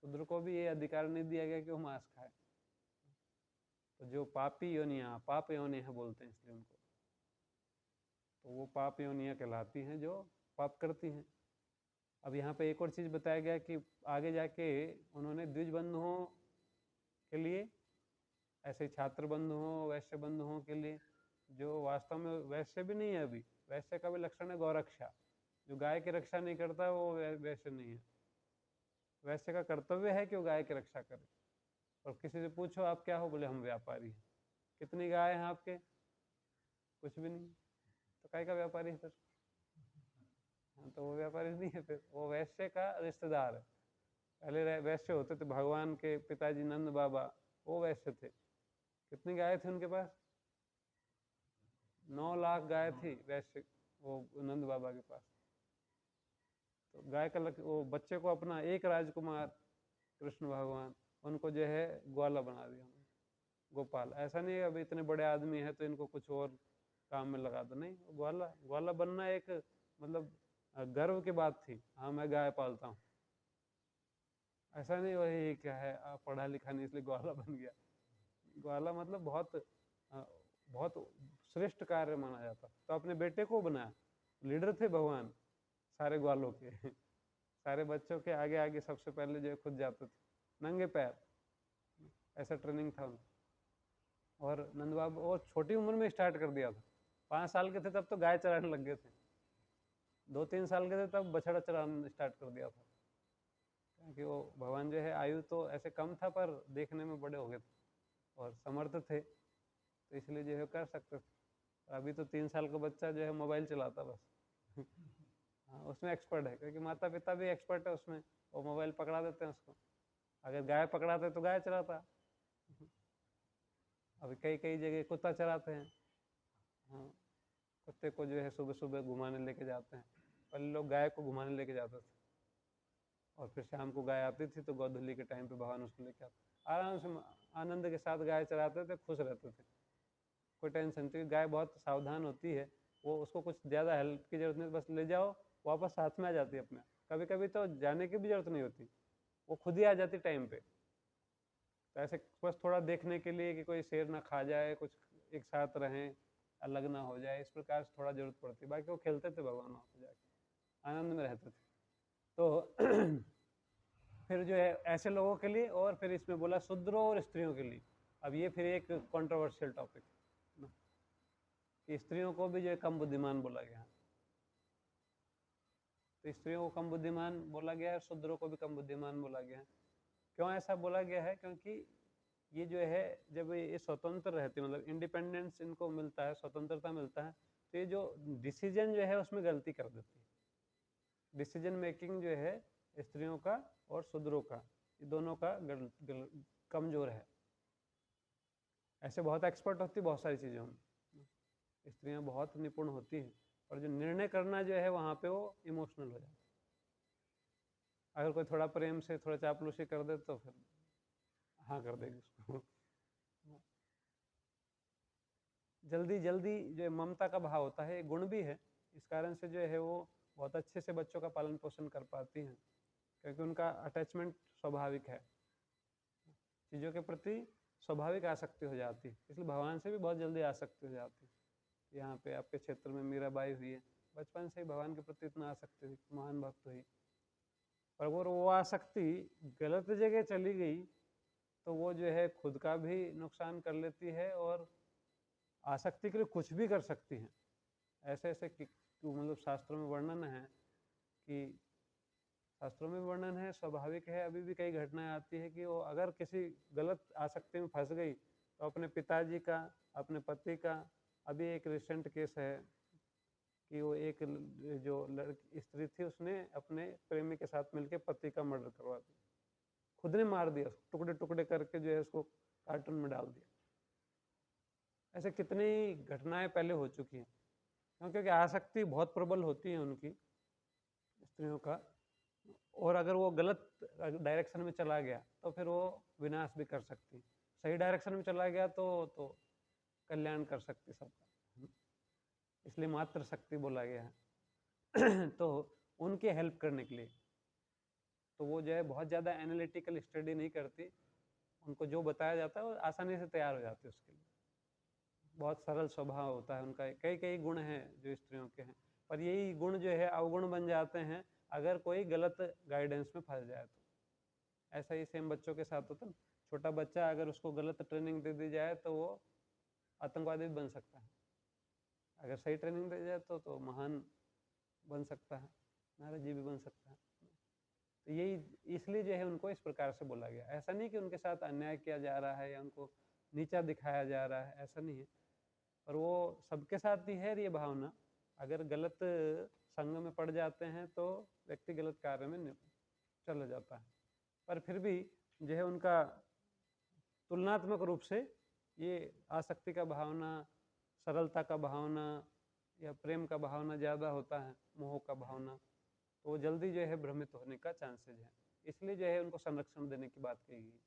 शूद्र को भी ये अधिकार नहीं दिया गया कि वो मांस खाए। तो जो पापी योनियां, पाप योनियां बोलते हैं इसलिए उनको, तो वो पाप योनियां कहलाती हैं जो पाप करती हैं। अब यहाँ पे एक और चीज़ बताया गया कि आगे जाके उन्होंने द्विज बंधुओं के लिए, ऐसे छात्र बंधुओं, वैश्य बंधुओं के लिए, जो वास्तव में वैश्य भी नहीं है, अभी वैश्य का भी लक्षण है गौरक्षा। जो गाय की रक्षा नहीं करता वो वैश्य नहीं है। वैश्य का कर्तव्य है कि वो गाय की रक्षा करे। और किसी से पूछो आप क्या हो, बोले हम व्यापारी हैं। कितनी गाय हैं आपके? कुछ भी नहीं। तो काय का व्यापारी है फिर? हाँ, तो वो व्यापारी नहीं है फिर, वो वैश्य का रिश्तेदार है। पहले वैश्य होते थे, भगवान के पिताजी नंद बाबा वो वैश्य थे। कितनी गाय थी उनके पास? 9 लाख गाय थी वैश्य, वो नंद बाबा के पास। तो गाय का वो बच्चे को अपना एक राजकुमार कृष्ण भगवान, उनको जो है ग्वाला बना दिया, गोपाल। ऐसा नहीं है अभी इतने बड़े आदमी है तो इनको कुछ और काम में लगा दो, नहीं। ग्वाला बनना एक मतलब गर्व की बात थी, हाँ मैं गाय पालता हूँ। ऐसा नहीं वही क्या है पढ़ा लिखा नहीं इसलिए ग्वाला बन गया। ग्वाला मतलब बहुत श्रेष्ठ कार्य माना जाता। तो अपने बेटे को बनाया, लीडर थे भगवान सारे ग्वालों के सारे बच्चों के आगे आगे सबसे पहले जो खुद जाते थे नंगे पैर, ऐसा ट्रेनिंग था उनका। और नंद बाबा और छोटी उम्र में स्टार्ट कर दिया था। 5 साल के थे तब तो गाय चराने लग गए थे, 2-3 साल के थे तब बछड़ा चराना स्टार्ट कर दिया था। क्योंकि वो भगवान जो है आयु तो ऐसे कम था पर देखने में बड़े हो गए थे और समर्थ थे, तो इसलिए जो है कर सकते थे। अभी तो 3 साल का बच्चा जो है मोबाइल चलाता बस हाँ, उसमें एक्सपर्ट है, क्योंकि माता पिता भी एक्सपर्ट है उसमें, वो मोबाइल पकड़ा देते हैं उसको। अगर गाय पकड़ाते तो गाय चलाता। अभी कई जगह कुत्ता चलाते हैं। हाँ, कुत्ते को जो है सुबह सुबह घुमाने लेके जाते हैं। पहले लोग गाय को घुमाने लेके जाते थे, और फिर शाम को गाय आती थी तो गोधूली के टाइम पे भगवान उसको लेके आते, आराम से आनंद के साथ गाय चराते थे, खुश रहते थे, कोई टेंशन। क्योंकि गाय बहुत सावधान होती है, वो उसको कुछ ज़्यादा हेल्प की जरूरत नहीं, बस ले जाओ वापस हाथ में आ जाती है अपने। कभी कभी तो जाने की भी जरूरत नहीं होती, वो खुद ही आ जाती टाइम पे। तो ऐसे बस थोड़ा देखने के लिए कि कोई शेर ना खा जाए, कुछ एक साथ रहें, अलग ना हो जाए, इस प्रकार से थोड़ा जरूरत पड़ती। बाकी वो खेलते थे भगवान वहाँ पे जाके, आनंद में रहते थे। तो फिर जो है ऐसे लोगों के लिए, और फिर इसमें बोला शूद्रों और स्त्रियों के लिए। अब ये फिर एक कंट्रोवर्शियल टॉपिक ना, कि स्त्रियों को भी जो है कम बुद्धिमान बोला गया है। तो स्त्रियों को कम बुद्धिमान बोला गया है, शूद्रों को भी कम बुद्धिमान बोला गया है। क्यों ऐसा बोला गया है? क्योंकि ये जो है जब ये स्वतंत्र रहते, मतलब इंडिपेंडेंस इनको मिलता है, स्वतंत्रता मिलता है, तो ये जो डिसीजन जो है उसमें गलती कर देती है। डिसीजन मेकिंग जो है स्त्रियों का और शूद्रों का, ये दोनों का कमजोर है। ऐसे बहुत एक्सपर्ट होती बहुत सारी चीज़ों में, स्त्रियां बहुत निपुण होती हैं, और जो निर्णय करना जो है वहाँ पे वो इमोशनल हो जाता है। अगर कोई थोड़ा प्रेम से थोड़ा चापलूसी कर दे तो फिर हाँ कर देगी उसको। जल्दी जल्दी जो है ममता का भाव होता है, एक गुण भी है, इस कारण से जो है वो बहुत अच्छे से बच्चों का पालन पोषण कर पाती हैं, क्योंकि उनका अटैचमेंट स्वाभाविक है, चीज़ों के प्रति स्वाभाविक आसक्ति हो जाती है, इसलिए भगवान से भी बहुत जल्दी आसक्ति हो जाती है। यहाँ पे आपके क्षेत्र में मीराबाई हुई है, बचपन से ही भगवान के प्रति इतना आसक्ति हुई, महान भक्त हुई, पर अगर वो आसक्ति गलत जगह चली गई तो वो जो है खुद का भी नुकसान कर लेती है और आसक्ति के लिए कुछ भी कर सकती हैं। ऐसे ऐसे मतलब शास्त्रों में वर्णन है कि शास्त्रों में वर्णन है, स्वाभाविक है, अभी भी कई घटनाएं आती है कि वो अगर किसी गलत आसक्ति में फंस गई तो अपने पिताजी का, अपने पति का, अभी एक रिसेंट केस है कि वो एक जो स्त्री थी उसने अपने प्रेमी के साथ मिलकर पति का मर्डर करवा दिया, खुद ने मार दिया, टुकड़े टुकड़े करके जो है उसको कार्टून में डाल दिया। ऐसे कितनी घटनाएं पहले हो चुकी हैं, क्योंकि आसक्ति बहुत प्रबल होती है उनकी स्त्रियों का, और अगर वो गलत डायरेक्शन में चला गया तो फिर वो विनाश भी कर सकती है, सही डायरेक्शन में चला गया तो कल्याण कर सकती सबका, इसलिए मात्र शक्ति बोला गया है। तो उनकी हेल्प करने के लिए तो वो जो है बहुत ज़्यादा एनालिटिकल स्टडी नहीं करती, उनको जो बताया जाता है वो आसानी से तैयार हो जाती है उसके लिए, बहुत सरल स्वभाव होता है उनका। कई कई गुण हैं जो स्त्रियों के हैं, पर यही गुण जो है अवगुण बन जाते हैं अगर कोई गलत गाइडेंस में फंस जाए तो। ऐसा ही सेम बच्चों के साथ होता है, छोटा बच्चा अगर उसको गलत ट्रेनिंग दे दी जाए तो वो आतंकवादी भी बन सकता है, अगर सही ट्रेनिंग दी जाए तो महान बन सकता है, महाराज जी भी बन सकता है। तो यही इसलिए जो है उनको इस प्रकार से बोला गया। ऐसा नहीं कि उनके साथ अन्याय किया जा रहा है या उनको नीचा दिखाया जा रहा है, ऐसा नहीं है, पर वो सबके साथ ही है ये भावना। अगर गलत संग में पड़ जाते हैं तो व्यक्ति गलत कार्य में चला जाता है, पर फिर भी जो है उनका तुलनात्मक रूप से ये आसक्ति का भावना, सरलता का भावना या प्रेम का भावना ज़्यादा होता है, मोह का भावना, तो वो जल्दी जो है भ्रमित होने का चांसेज है, इसलिए जो है उनको संरक्षण देने की बात कही गई,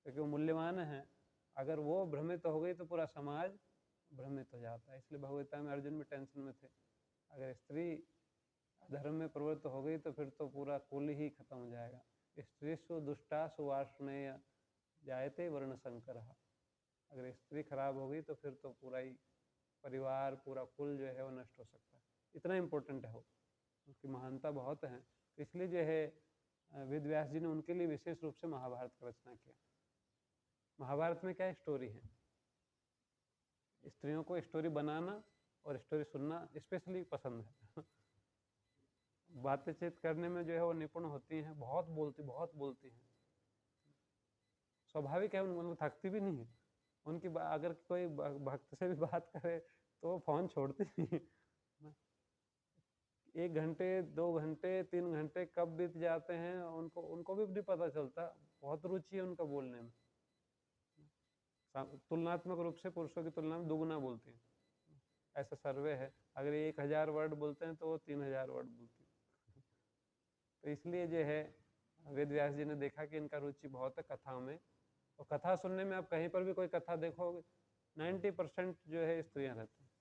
क्योंकि वो मूल्यवान है। अगर वो भ्रमित हो गई तो पूरा समाज भ्रमित हो जाता है, इसलिए भगवद्गीता में अर्जुन भी टेंशन में थे, अगर स्त्री धर्म में प्रवृत्त हो गई तो फिर तो पूरा कुल ही खत्म हो जाएगा। स्त्रीषु दुष्टासु वार्ष्णेय जायते वर्ण संकर, अगर स्त्री खराब हो गई तो फिर तो पूरा ही परिवार, पूरा कुल जो है वो नष्ट हो सकता है, इतना इम्पोर्टेंट है वो, उसकी महानता बहुत है। इसलिए जो है वेद व्यास जी ने उनके लिए विशेष रूप से महाभारत का रचना किया। महाभारत में क्या स्टोरी है, स्त्रियों को स्टोरी बनाना और स्टोरी सुनना स्पेशली पसंद है। बातचीत करने में जो है वो निपुण होती हैं, बहुत बोलती हैं, स्वाभाविक है, उनको थकती भी नहीं है उनकी। अगर कोई भक्त से भी बात करे तो वो फोन छोड़ती नहीं है, 1 घंटे 2 घंटे 3 घंटे कब बीत जाते हैं उनको भी नहीं पता चलता, बहुत रुचि है उनका बोलने में, तुलनात्मक रूप से पुरुषों की तुलना में दुगुना बोलती हैं, ऐसा सर्वे है। अगर 1000 वर्ड बोलते हैं तो वो 3000 वर्ड बोलती हैं। तो इसलिए जो है वेद व्यास जी ने देखा कि इनका रुचि बहुत है कथाओं में, और कथा सुनने में आप कहीं पर भी कोई कथा देखोगे 90% जो है स्त्रियां रहती हैं,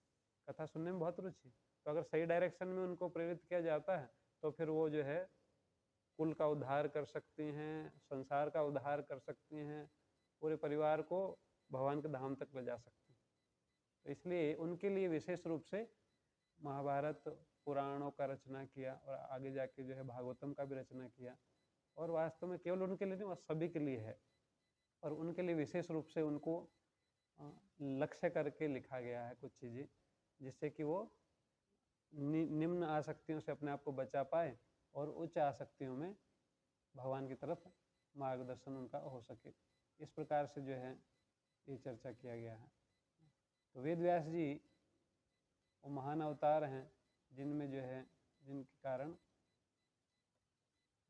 कथा सुनने में बहुत रुचि। तो अगर सही डायरेक्शन में उनको प्रेरित किया जाता है तो फिर वो जो है कुल का उद्धार कर सकती हैं, संसार का उद्धार कर सकती हैं, पूरे परिवार को भगवान के धाम तक ले जा सकती हैं। तो इसलिए उनके लिए विशेष रूप से महाभारत पुराणों का रचना किया, और आगे जाके जो है भागवतम का भी रचना किया, और वास्तव में केवल उनके लिए नहीं, सभी के लिए है, और उनके लिए विशेष रूप से उनको लक्ष्य करके लिखा गया है कुछ चीज़ें, जिससे कि वो निम्न आसक्तियों से अपने आप को बचा पाए और उच्च आसक्तियों में भगवान की तरफ मार्गदर्शन उनका हो सके। इस प्रकार से जो है ये चर्चा किया गया है। तो वेद व्यास जी वो महान अवतार हैं जिनमें जो है जिनके कारण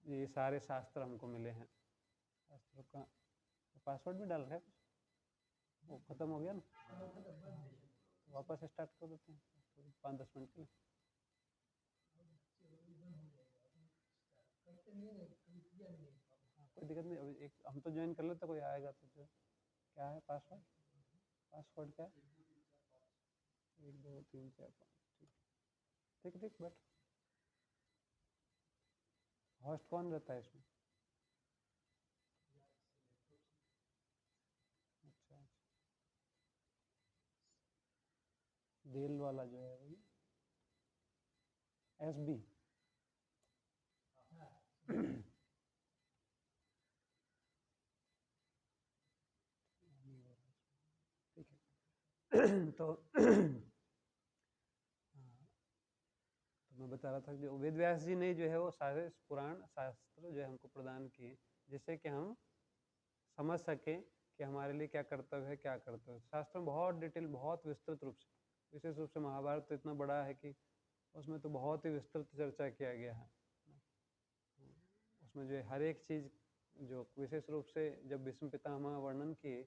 ये सारे शास्त्र हमको मिले हैं। शास्त्रों का पासवर्ड भी डाल रहे हैं, वो खत्म हो गया ना, वापस स्टार्ट कर देते हैं 5-10 मिनट के लिए। कोई दिक्कत नहीं, अभी एक हम तो ज्वाइन कर लेते, कोई आएगा तो जो क्या है पासवर्ड, पासवर्ड क्या है, 1 2 3 4 5, ठीक ठीक ठीक। बट होस्ट कौन रहता है इसमें? अच्छा अच्छा, देल वाला जो है वही SB। ठीक है। तो तो मैं बता रहा था कि जो वेद व्यास जी ने जो है वो सारे पुराण शास्त्र जो है हमको प्रदान किए, जिससे कि हम समझ सकें कि हमारे लिए क्या कर्तव्य है, क्या कर्तव्य है। शास्त्र में बहुत डिटेल, बहुत विस्तृत रूप से, विशेष रूप से महाभारत तो इतना बड़ा है कि उसमें तो बहुत ही विस्तृत चर्चा किया गया है। उसमें जो है हर एक चीज़, जो विशेष रूप से जब भीष्म पितामह वर्णन किए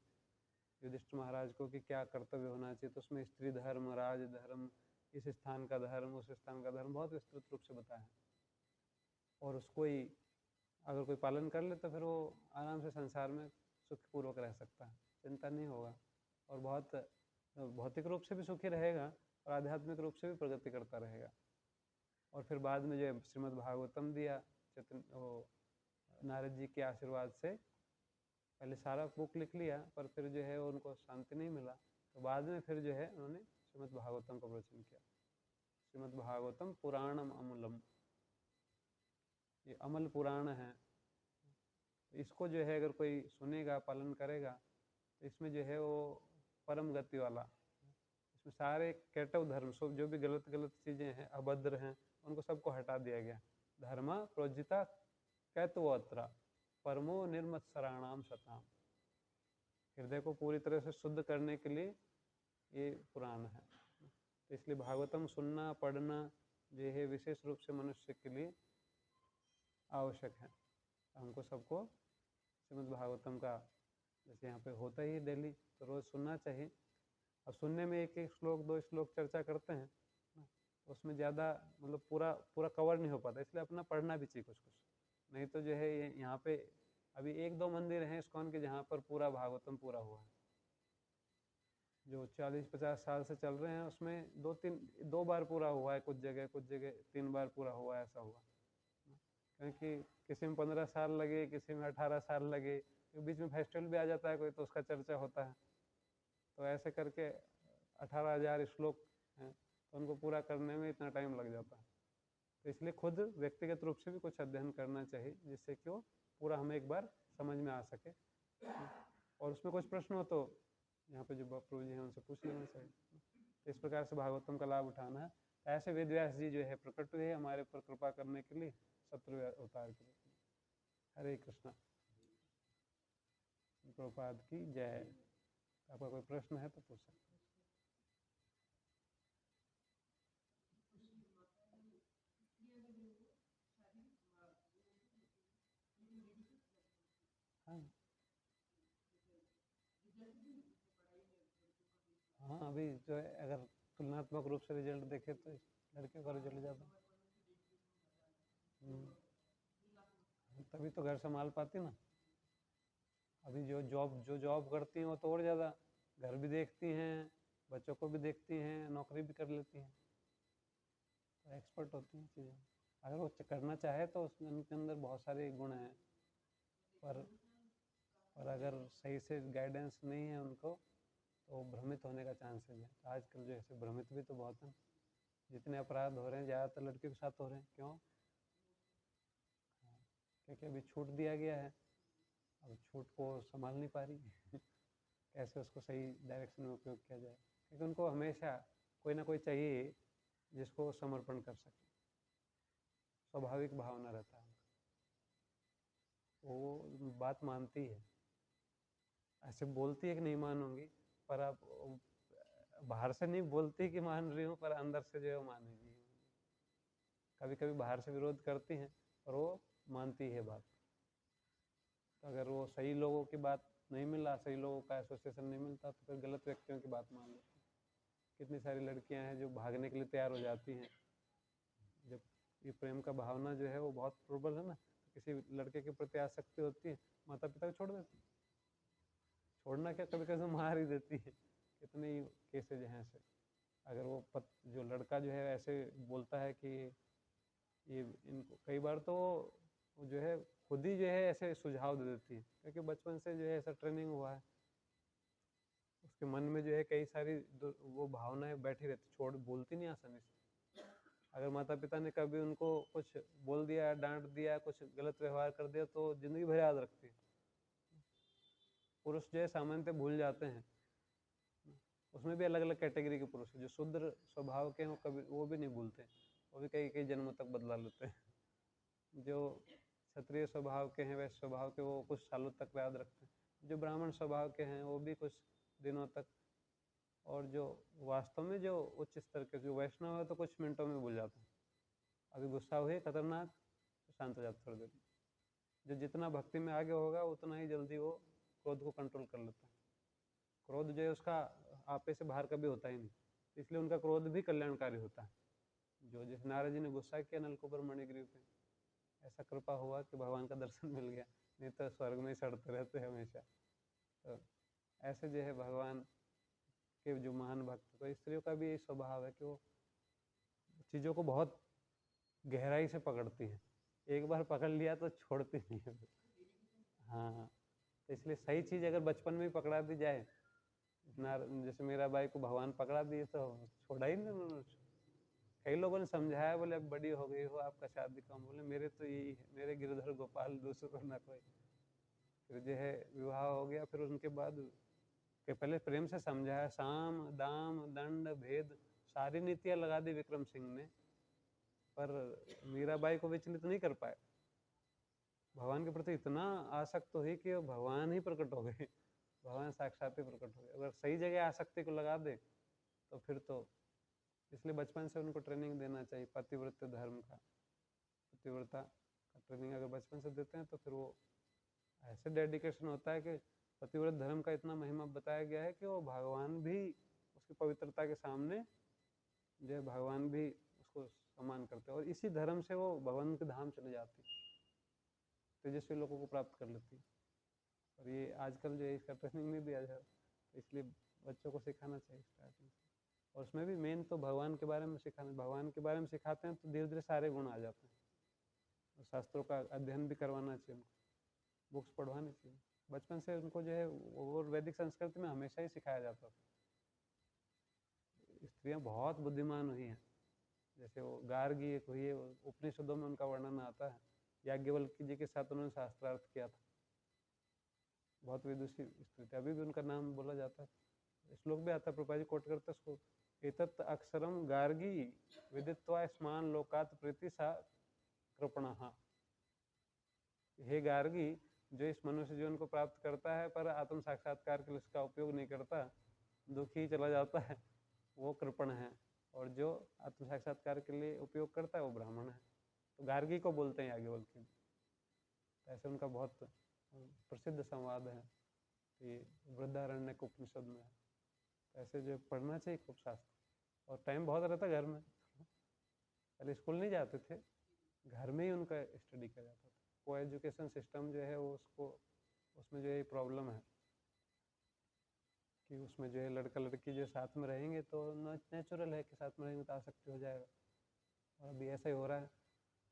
युधिष्ठिर महाराज को कि क्या कर्तव्य होना चाहिए, तो उसमें स्त्री धर्म, राज धर्म, इस स्थान का धर्म, उस स्थान का धर्म बहुत विस्तृत रूप से बताया है। और उसको ही अगर कोई पालन कर ले तो फिर वो आराम से संसार में सुखपूर्वक रह सकता है, चिंता नहीं होगा, और बहुत भौतिक रूप से भी सुखी रहेगा और आध्यात्मिक रूप से भी प्रगति करता रहेगा। और फिर बाद में जो है श्रीमद् भागवतम दिया वो नारद जी के आशीर्वाद से, पहले सारा बुक लिख लिया पर फिर जो है उनको शांति नहीं मिला, तो बाद में फिर जो है उन्होंने श्रीमद् भागवतम का प्रवचन किया। श्रीमद् भागवतम पुराणम अमूलम, ये अमल पुराण है। इसको जो है अगर कोई सुनेगा, पालन करेगा, तो इसमें जो है वो परम गति वाला, इसमें सारे कैटव धर्म, सब जो भी गलत गलत चीज़ें हैं, अभद्र हैं, उनको सबको हटा दिया गया। धर्मा प्रोजिता कैतवोत्रा परमो निर्मत्सराणाम सताम। हृदय को पूरी तरह से शुद्ध करने के लिए ये पुराण है। तो इसलिए भागवतम सुनना, पढ़ना जो है विशेष रूप से मनुष्य के लिए आवश्यक है। हमको सबको श्रीमद् भागवतम का, जैसे यहाँ पे होता ही डेली, तो रोज़ सुनना चाहिए। अब सुनने में एक एक श्लोक, 2 श्लोक चर्चा करते हैं, उसमें ज़्यादा मतलब पूरा पूरा कवर नहीं हो पाता, इसलिए अपना पढ़ना भी चाहिए कुछ कुछ। नहीं तो जो है यहाँ पे अभी 1-2 मंदिर हैं इस्कॉन के जहाँ पर पूरा भागवतम पूरा हुआ है, जो 40-50 साल से चल रहे हैं, उसमें 2 बार पूरा हुआ है, कुछ जगह 3 बार पूरा हुआ है, ऐसा हुआ। क्योंकि किसी में 15 साल लगे, किसी में 18 साल लगे, बीच में फेस्टिवल भी आ जाता है कोई, तो उसका चर्चा होता है। तो ऐसे करके 18,000 श्लोक हैं, तो उनको पूरा करने में इतना टाइम लग जाता है। तो इसलिए खुद व्यक्तिगत रूप से भी कुछ अध्ययन करना चाहिए, जिससे कि वो पूरा हमें एक बार समझ में आ सके। और उसमें कुछ प्रश्न हो तो यहाँ पे जो प्रभु जी हैं उनसे पूछ लेना चाहिए। तो इस प्रकार से भागवतम का लाभ उठाना है। ऐसे वेद व्यास जी जो है प्रकट हुए हमारे पर कृपा करने के लिए, 17वें अवतार के रूप में। हरे कृष्णा। प्रभुपाद की जय। आपका कोई प्रश्न है तो पूछ सकते हैं। हाँ हाँ, अभी जो है अगर तुलनात्मक रूप से रिजल्ट देखे तो लड़कियों का रिजल्ट ज़्यादा, तभी तो घर संभाल पाती ना। अभी जो जॉब करती हैं वो तो और ज़्यादा घर भी देखती हैं, बच्चों को भी देखती हैं, नौकरी भी कर लेती हैं, तो एक्सपर्ट होती हैं चीज़ें। अगर वो करना चाहे तो उनके अंदर बहुत सारे गुण हैं, पर अगर सही से गाइडेंस नहीं है उनको तो भ्रमित होने का चांसेस है। तो आजकल जो ऐसे भ्रमित भी तो बहुत हैं, जितने अपराध हो रहे हैं ज़्यादातर लड़कियों के साथ हो रहे हैं। क्यों? क्योंकि अभी छूट दिया गया है, अब छूट को संभाल नहीं पा रही कैसे उसको सही डायरेक्शन में उपयोग किया जाए, क्योंकि उनको हमेशा कोई ना कोई चाहिए जिसको समर्पण कर सके। स्वाभाविक भावना रहता है, वो बात मानती है, ऐसे बोलती है कि नहीं मानूंगी, पर आप बाहर से नहीं बोलती कि मान रही हूँ, पर अंदर से जो है मानेगी। कभी कभी बाहर से विरोध करती हैं पर वो मानती है बात। तो अगर वो सही लोगों की बात नहीं मिला, सही लोगों का एसोसिएशन नहीं मिलता, तो फिर गलत व्यक्तियों की बात मान लेती हैं। कितनी सारी लड़कियां हैं जो भागने के लिए तैयार हो जाती हैं, जब ये प्रेम का भावना जो है वो बहुत प्रबल है ना, किसी लड़के के प्रति आसक्ति होती है, माता पिता को छोड़ देते हैं। छोड़ना क्या, कभी कभी मार ही देती है। कितने ही केसेज हैं ऐसे। अगर वो जो लड़का जो है ऐसे बोलता है कि ये इनको, कई बार तो वो जो है खुद ही जो है ऐसे सुझाव दे देती है, क्योंकि बचपन से जो है ऐसा ट्रेनिंग हुआ है, उसके मन में जो है कई सारी वो भावनाएं बैठी रहती, छोड़ बोलती नहीं आसानी से। अगर माता पिता ने कभी उनको कुछ बोल दिया, डांट दिया, कुछ गलत व्यवहार कर दिया, तो जिंदगी भर याद रखती है। पुरुष जो है सामान्यतः भूल जाते हैं, उसमें भी अलग अलग कैटेगरी के पुरुष हैं। जो शुद्र स्वभाव के हैं वो कभी वो भी नहीं भूलते, वो भी कई कई जन्मों तक बदला लेते हैं। जो क्षत्रिय स्वभाव के हैं, वैश्य स्वभाव के, वो कुछ सालों तक याद रखते हैं। जो ब्राह्मण स्वभाव के हैं वो भी कुछ दिनों तक, और जो वास्तव में जो उच्च स्तर के जो वैष्णव है तो कुछ मिनटों में भूल जाते हैं। अभी गुस्सा हुए खतरनाक, तो शांत हो जाता थोड़ी देर में। जो जितना भक्ति में आगे होगा उतना ही जल्दी वो क्रोध को कंट्रोल कर लेता है। क्रोध जो है उसका आपे से बाहर कभी होता ही नहीं, इसलिए उनका क्रोध भी कल्याणकारी होता है। जो जैसे नारद जी ने गुस्सा किया नलकूबर मणिग्रीव पे, ऐसा कृपा हुआ कि भगवान का दर्शन मिल गया, नहीं तो स्वर्ग में ही सड़ते रहते हैं हमेशा। तो ऐसे जो है भगवान के जो महान भक्त, तो स्त्रियों का भी यही स्वभाव है कि वो चीज़ों को बहुत गहराई से पकड़ती हैं। एक बार पकड़ लिया तो छोड़ती नहीं है। हाँ, तो इसलिए सही चीज़ अगर बचपन में ही पकड़ा दी जाए, जैसे मेरा भाई को भगवान पकड़ा दिए तो छोड़ा ही नहीं उन्होंने। कई लोगों ने समझाया, बोले अब बड़ी हो गई हो, आपका शादी कम। बोले मेरे तो यही है, मेरे गिरधर गोपाल, दूसरों ना कोई। फिर जो है विवाह हो गया, फिर उनके बाद के पहले प्रेम से समझाया, साम दाम दंड भेद सारी नीतियां लगा दी विक्रम सिंह ने, पर मीराबाई को विचलित नहीं कर पाए। भगवान के प्रति इतना आसक्त हुई कि वो भगवान ही प्रकट हो गए, भगवान साक्षात ही प्रकट हो गए। अगर सही जगह आसक्ति को लगा दे तो फिर तो, इसलिए बचपन से उनको ट्रेनिंग देना चाहिए पतिव्रत धर्म का। पतिव्रता का ट्रेनिंग अगर बचपन से देते हैं तो फिर वो ऐसे डेडिकेशन होता है कि पतिव्रत धर्म का इतना महिमा बताया गया है कि वो भगवान भी उसकी पवित्रता के सामने जो है भगवान भी उसको सम्मान करते हैं, और इसी धर्म से वो भगवान के धाम चले जाते हैं, तेजस्वी लोगों को प्राप्त कर लेती है। और ये आजकल जो है इसका ट्रेनिंग नहीं दिया जाता, तो इसलिए बच्चों को सिखाना चाहिए स्टार्टिंग से। और उसमें भी मेन तो भगवान के बारे में सिखाना, भगवान के बारे में सिखाते हैं तो धीरे धीरे सारे गुण आ जाते हैं। और शास्त्रों का अध्ययन भी करवाना चाहिए उनको, बुक्स पढ़वानी चाहिए बचपन से उनको जो है। और वैदिक संस्कृति में हमेशा ही सिखाया जाता था। स्त्रियां बहुत बुद्धिमान हुई हैं, जैसे वो गार्गी एक हुई है, उपनिषदों में उनका वर्णन आता है। याज्ञवल्क्य जी के साथ उन्होंने शास्त्रार्थ किया था, बहुत विदुषी स्त्री थी, अभी भी उनका नाम बोला जाता है। श्लोक भी आता है, प्रभुपाद जी कोट करते उसको, एतत् अक्षरम गार्गी विदित्वा स्मान लोकात प्रीति सा कृपणः। हे गार्गी, जो इस मनुष्य जीवन को प्राप्त करता है पर आत्म साक्षात्कार के लिए उसका उपयोग नहीं करता, दुखी चला जाता है, वो कृपण है। और जो आत्म साक्षात्कार के लिए उपयोग करता है वो ब्राह्मण है। तो गार्गी को बोलते हैं याज्ञवल्क्य। ऐसे उनका बहुत प्रसिद्ध संवाद है कि वृद्धारण्यक उपनिषद में है। ऐसे जो पढ़ना चाहिए खूब शास्त्र, और टाइम बहुत रहता घर में। पहले स्कूल नहीं जाते थे, घर में ही उनका स्टडी किया जाता था। को एजुकेशन सिस्टम जो है वो उसको, उसमें जो है प्रॉब्लम है कि उसमें जो है लड़का लड़की जो साथ में रहेंगे तो नेचुरल है कि साथ में रहेंगे तो आसक्ति हो जाएगा। और अभी ऐसा ही हो रहा है,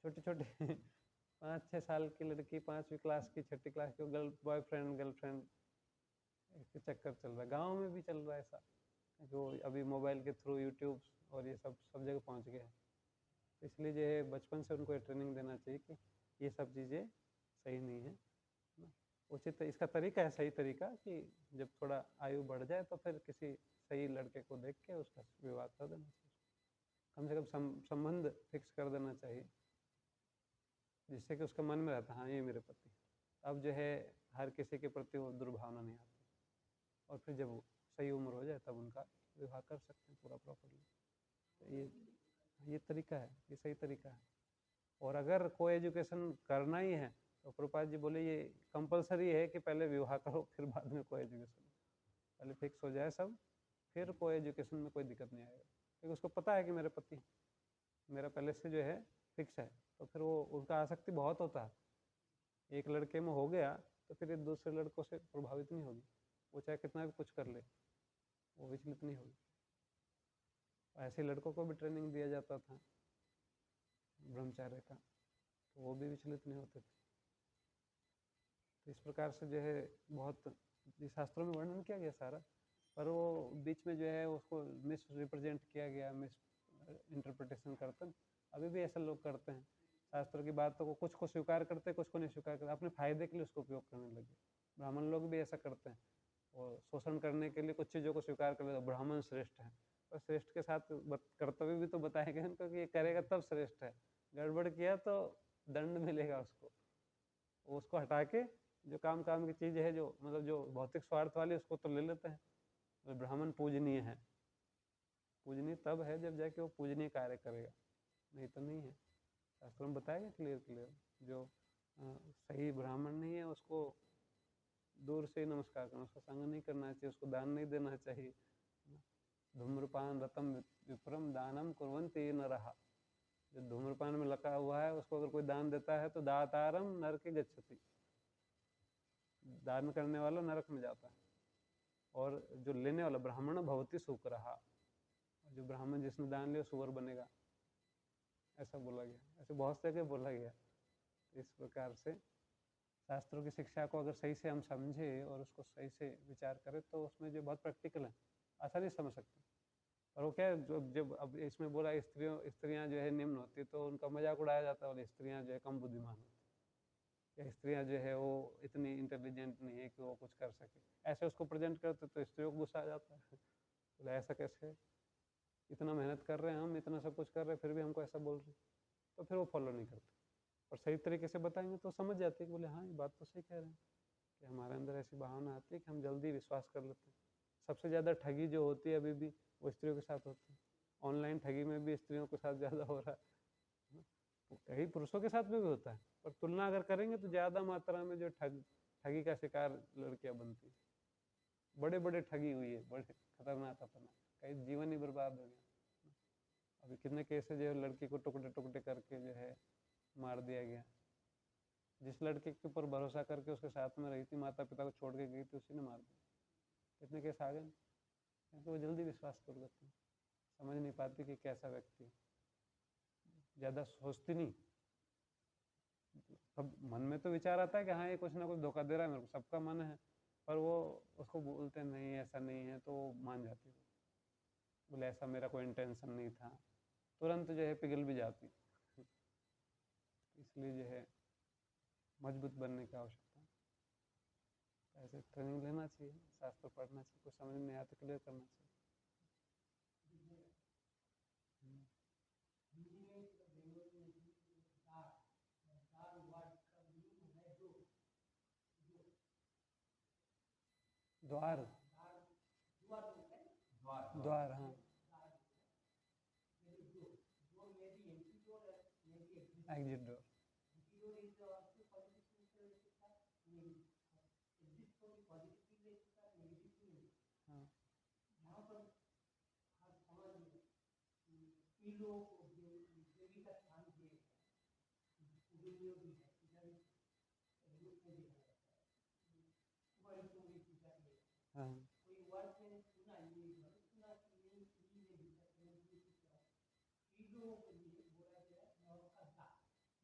छोटे छोटे 5-6 साल की लड़की, 5वीं क्लास की, 6ठी क्लास की, बॉयफ्रेंड गर्लफ्रेंड के चक्कर चल रहा है। गाँव में भी चल रहा है ऐसा, जो अभी मोबाइल के थ्रू यूट्यूब और ये सब जगह पहुँच गया है। इसलिए जो है बचपन से उनको ट्रेनिंग देना चाहिए कि ये सब चीज़ें सही नहीं है ना। उचित इसका तरीका है, सही तरीका कि जब थोड़ा आयु बढ़ जाए तो फिर किसी सही लड़के को देख के उसका विवाह कर देना चाहिए, कम से कम संबंध फिक्स कर देना चाहिए, जिससे कि उसका मन में रहता हाँ ये मेरे पति। अब जो है हर किसी के प्रति वो दुर्भावना नहीं आती, और फिर जब सही उम्र हो जाए तब उनका विवाह कर सकते हैं पूरा प्रॉपरली। तो ये तरीका है, ये सही तरीका है। और अगर को एजुकेशन करना ही है तो प्रभुपाद जी बोले ये कंपलसरी है कि पहले विवाह करो फिर बाद में को एजुकेशन, पहले फिक्स हो जाए सब, फिर को एजुकेशन में कोई दिक्कत नहीं आएगा। क्योंकि उसको पता है कि मेरे पति मेरा पहले से जो है फिक्स है, तो फिर वो उनका आसक्ति बहुत होता है। एक लड़के में हो गया तो फिर ये दूसरे लड़कों से प्रभावित नहीं होगी, वो चाहे कितना भी कुछ कर ले वो विचलित नहीं होगी। ऐसे लड़कों को भी ट्रेनिंग दिया जाता था ब्रह्मचार्य का, तो वो भी विचलित नहीं होते थे। तो इस प्रकार से जो है बहुत शास्त्रों में वर्णन किया गया सारा, पर वो बीच में जो है उसको मिस रिप्रेजेंट किया गया, मिस इंटरप्रिटेशन करते हैं। अभी भी ऐसे लोग करते हैं, शास्त्र की बातों को कुछ को स्वीकार करते, कुछ को नहीं स्वीकार करते, अपने फायदे के लिए उसको उपयोग करने लगे। ब्राह्मण लोग भी ऐसा करते हैं, और शोषण करने के लिए कुछ चीज़ों को स्वीकार कर लेते, ब्राह्मण श्रेष्ठ है, और श्रेष्ठ के साथ कर्तव्य भी तो बताए गए उनको कि ये करेगा तब श्रेष्ठ है, गड़बड़ किया तो दंड मिलेगा उसको। उसको हटा के जो काम की चीज़ है, जो मतलब जो भौतिक स्वार्थ वाली, उसको तो ले लेते हैं। तो ब्राह्मण पूजनीय है, पूजनीय तब है जब जाके वो पूजनीय कार्य करेगा, नहीं तो नहीं है। शास्त्रों में बताएगा क्लियर जो सही ब्राह्मण नहीं है उसको दूर से ही नमस्कार करना, उसका संग नहीं करना चाहिए, उसको दान नहीं देना चाहिए। धूम्रपान रतम विप्रम दानम कुर्वन्ति नरः, जो धूम्रपान में लगा हुआ है उसको अगर कोई दान देता है तो दातारम नरके गच्छति, दान करने वाला नरक में जाता है। और जो लेने वाला ब्राह्मण भवति शुक्रः, जो ब्राह्मण जिसने दान लिया सुअर बनेगा, ऐसा बोला गया, ऐसे बहुत जगह बोला गया। इस प्रकार से शास्त्रों की शिक्षा को अगर सही से हम समझे और उसको सही से विचार करें तो उसमें जो बहुत प्रैक्टिकल है, आसानी से समझ सकते हैं। और वो क्या है, जब अब इसमें बोला स्त्रियाँ जो है निम्न होती है तो उनका मजाक उड़ाया जाता है, और स्त्रियाँ जो है कम बुद्धिमान होती है, या स्त्रियाँ जो है वो इतनी इंटेलिजेंट नहीं है कि वो कुछ कर सके, ऐसे उसको प्रेजेंट करते तो स्त्रियों को गुस्सा आ जाता है। बोले ऐसा कैसे, इतना मेहनत कर रहे हैं हम, इतना सब कुछ कर रहे हैं, फिर भी हमको ऐसा बोल रहे हैं, तो फिर वो फॉलो नहीं करते। और सही तरीके से बताएंगे तो समझ जाते हैं कि बोले हाँ ये बात तो सही कह रहे हैं, कि हमारे अंदर ऐसी भावना आती है कि हम जल्दी विश्वास कर लेते हैं। सबसे ज़्यादा ठगी जो होती है अभी भी वो स्त्रियों के साथ होती है, ऑनलाइन ठगी में भी स्त्रियों के साथ ज़्यादा हो रहा है, कई पुरुषों के साथ में भी होता है, पर तुलना अगर करेंगे तो ज़्यादा मात्रा में जो ठगी का शिकार लड़कियाँ बनती हैं। बड़े बड़े ठगी हुई है, बड़े खतरनाक, कई जीवन ही बर्बाद हो गया। अभी कितने केस है जो लड़की को टुकड़े टुकड़े करके जो है मार दिया गया। जिस लड़के के ऊपर भरोसा करके उसके साथ में रही थी, माता पिता को छोड़ के गई थी, उसी ने मार दिया। कितने केस आ गए, क्योंकि वो जल्दी विश्वास कर लेते हैं, समझ नहीं पाती कि कैसा व्यक्ति है, ज़्यादा सोचती नहीं। सब मन में तो विचार आता है कि हाँ ये कुछ ना कुछ धोखा दे रहा है मेरे को, सबका मन है, पर वो उसको बोलते नहीं ऐसा नहीं है तो वो मान जाती है, बोले ऐसा मेरा कोई इंटेंशन नहीं था, तुरंत जो है पिघल भी जाती। इसलिए जो है मजबूत बनने की आवश्यकता है, ऐसे ट्रेनिंग लेना चाहिए, शास्त्र पढ़ना चाहिए, कुछ समझ में नहीं आता क्लियर करना चाहिए। द्वार, द्वार, हाँ, एग्जिट डोर, हाँ, हाँ,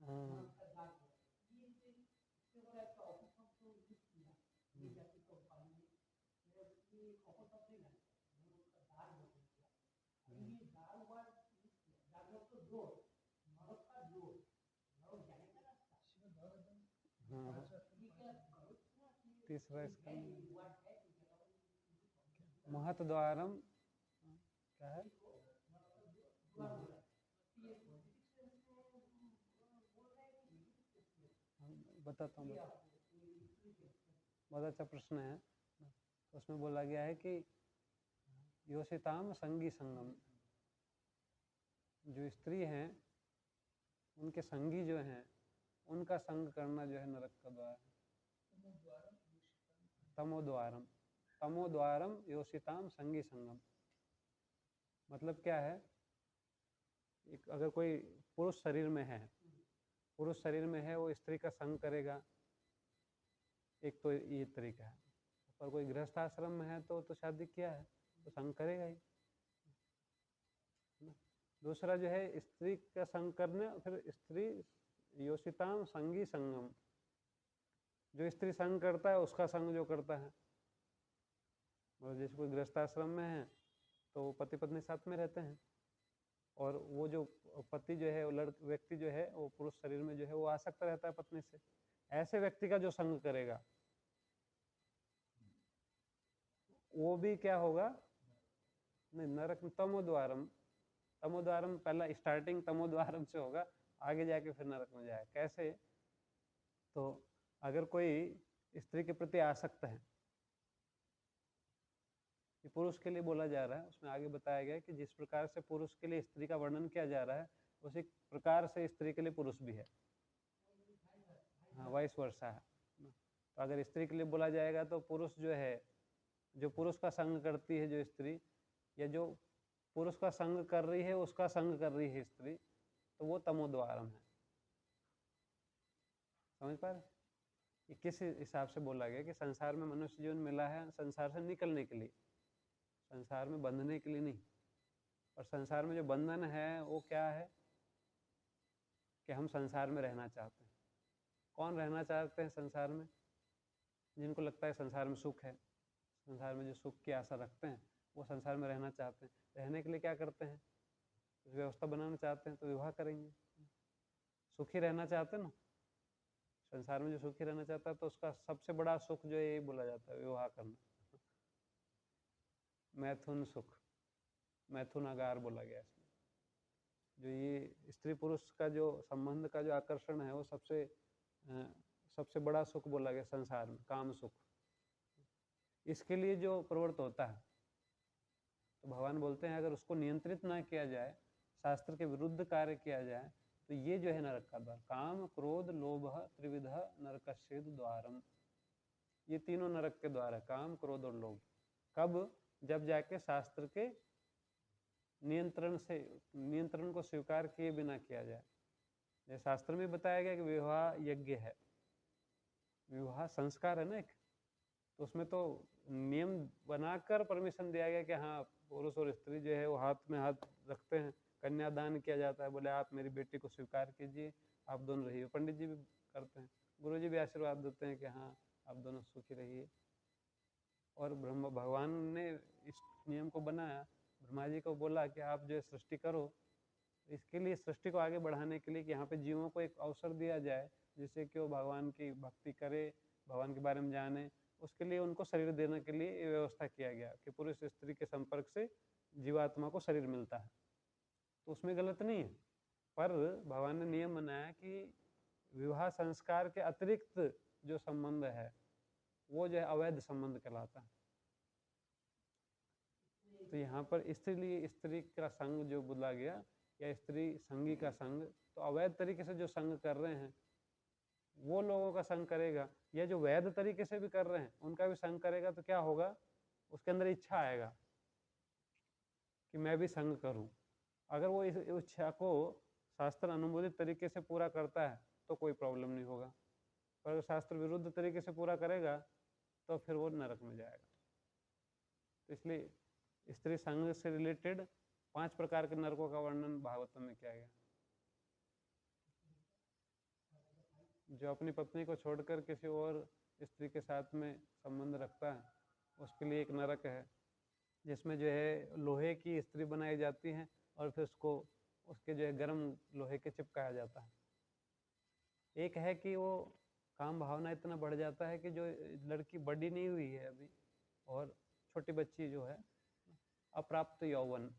हाँ, हाँ, तीसरा इसका महत द्वारम, क्या है, बताता हूँ, बहुत अच्छा प्रश्न है। उसमें बोला गया है कि योषिताम संगी संगम, जो स्त्री हैं उनके संगी जो हैं उनका संग करना जो है नरक का द्वार है। तमोद्वारम, तमोद्वारम योषिताम संगी संगम, मतलब क्या है, अगर कोई पुरुष शरीर में है, वो स्त्री का संग करेगा, एक तो ये तरीका है। पर कोई गृहस्थ आश्रम में है तो शादी किया है तो संग करेगा ही। दूसरा जो है स्त्री का संग करना, फिर स्त्री योषिताम संगी संगम, जो स्त्री संग करता है उसका संग जो करता है। और जैसे कोई गृहस्थाश्रम में है तो पति पत्नी साथ में रहते हैं, और वो जो पति जो है वो व्यक्ति जो है वो पुरुष शरीर में जो है वो आसक्त रहता है पत्नी से। ऐसे व्यक्ति का जो संग करेगा वो भी क्या होगा, नहीं नरक तमोद्वारम, तमोद्वारम पहला स्टार्टिंग तमोद्वारम से होगा, आगे जाके फिर नरक में जाए। कैसे, तो अगर कोई स्त्री के प्रति आसक्त है, ये पुरुष के लिए बोला जा रहा है, उसमें आगे बताया गया है कि जिस प्रकार से पुरुष के लिए स्त्री का वर्णन किया जा रहा है उसी प्रकार से स्त्री के लिए पुरुष भी है। हाँ, वाइस वर्षा है। तो अगर स्त्री के लिए बोला जाएगा तो पुरुष जो है, जो पुरुष का संग करती है जो स्त्री, या जो पुरुष का संग कर रही है उसका संग कर रही है स्त्री, तो वो तमोद्वारम है। समझ पा रहे? ये किस हिसाब से बोला गया कि संसार में मनुष्य जीवन मिला है संसार से निकलने के लिए, संसार में बंधने के लिए नहीं। और संसार में जो बंधन है वो क्या है कि हम संसार में रहना चाहते हैं। कौन रहना चाहते हैं संसार में? जिनको लगता है संसार में सुख है, संसार में जो सुख की आशा रखते हैं वो संसार में रहना चाहते हैं। रहने के लिए क्या करते हैं? व्यवस्था बनाना चाहते हैं तो विवाह करेंगे। सुखी रहना चाहते हैं ना, संसार में जो सुखी रहना चाहता है तो उसका सबसे बड़ा सुख जो है यही बोला जाता है, विवाह करना। मैथुन सुख, मैथुन आगार बोला गया इसमें। जो ये स्त्री पुरुष का जो संबंध का जो आकर्षण है वो सबसे बड़ा सुख बोला गया संसार में, काम सुख। इसके लिए जो प्रवृत्त होता है तो भगवान बोलते हैं अगर उसको नियंत्रित ना किया जाए, शास्त्र के विरुद्ध कार्य किया जाए, तो ये जो है नरक का द्वार। काम क्रोध लोभ त्रिविध नरकस्येद द्वारम, ये तीनों नरक के द्वार है, काम क्रोध और लोभ। कब? जब जाके शास्त्र के नियंत्रण को स्वीकार किए बिना किया जाए। जैसे शास्त्र में बताया गया कि विवाह यज्ञ है, विवाह संस्कार है ना एक, तो उसमें तो नियम बनाकर परमिशन दिया गया कि हाँ पुरुष और स्त्री जो है वो हाथ में हाथ रखते हैं, कन्यादान किया जाता है। बोले आप मेरी बेटी को स्वीकार कीजिए, आप दोनों रहिए। पंडित जी भी करते हैं, गुरु जी भी आशीर्वाद देते हैं कि हाँ आप दोनों सुखी रहिए। और ब्रह्म भगवान ने इस नियम को बनाया, ब्रह्मा जी को बोला कि आप जो है सृष्टि करो, इसके लिए सृष्टि को आगे बढ़ाने के लिए कि यहाँ पे जीवों को एक अवसर दिया जाए जिससे कि वो भगवान की भक्ति करे, भगवान के बारे में जाने। उसके लिए उनको शरीर देने के लिए ये व्यवस्था किया गया कि पुरुष स्त्री के संपर्क से जीवात्मा को शरीर मिलता है, तो उसमें गलत नहीं है। पर भगवान ने नियम बनाया कि विवाह संस्कार के अतिरिक्त जो संबंध है वो जो है अवैध संबंध कहलाता है। तो यहाँ पर इसलिए स्त्री का संग जो बोला गया, या स्त्री संगी का संग, तो अवैध तरीके से जो संग कर रहे हैं वो लोगों का संग करेगा, या जो वैध तरीके से भी कर रहे हैं उनका भी संग करेगा, तो क्या होगा, उसके अंदर इच्छा आएगा कि मैं भी संग करूं। अगर वो इस इच्छा को शास्त्र अनुमोदित तरीके से पूरा करता है तो कोई प्रॉब्लम नहीं होगा, पर अगर शास्त्र विरुद्ध तरीके से पूरा करेगा तो फिर वो नरक में जाएगा। तो इसलिए स्त्री संग से रिलेटेड 5 प्रकार के नरकों का वर्णन भागवतम में किया गया। जो अपनी पत्नी को छोड़कर किसी और स्त्री के साथ में संबंध रखता है उसके लिए एक नरक है, जिसमें जो है लोहे की स्त्री बनाई जाती है और फिर उसको उसके जो है गर्म लोहे के चिपकाया जाता है। एक है कि वो काम भावना इतना बढ़ जाता है कि जो लड़की बड़ी नहीं हुई है अभी और छोटी बच्ची जो है अप्राप्त यौवन,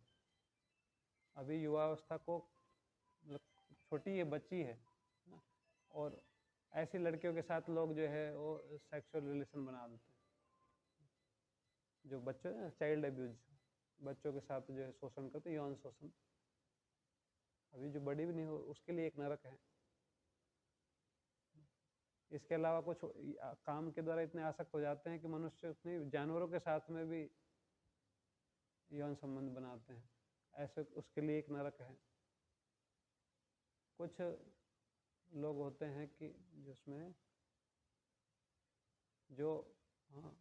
अभी युवावस्था को, छोटी ये बच्ची है, और ऐसी लड़कियों के साथ लोग जो है वो सेक्सुअल रिलेशन बना देते हैं। जो बच्चे चाइल्ड अब्यूज, बच्चों के साथ जो है शोषण करते, यौन शोषण, अभी जो बड़ी भी नहीं हो उसके लिए एक नरक है। इसके अलावा कुछ काम के द्वारा इतने आसक्त हो जाते हैं कि मनुष्य उतने जानवरों के साथ में भी यौन संबंध बनाते हैं, ऐसे उसके लिए एक नरक है। कुछ लोग होते हैं कि जिसमें जो हाँ,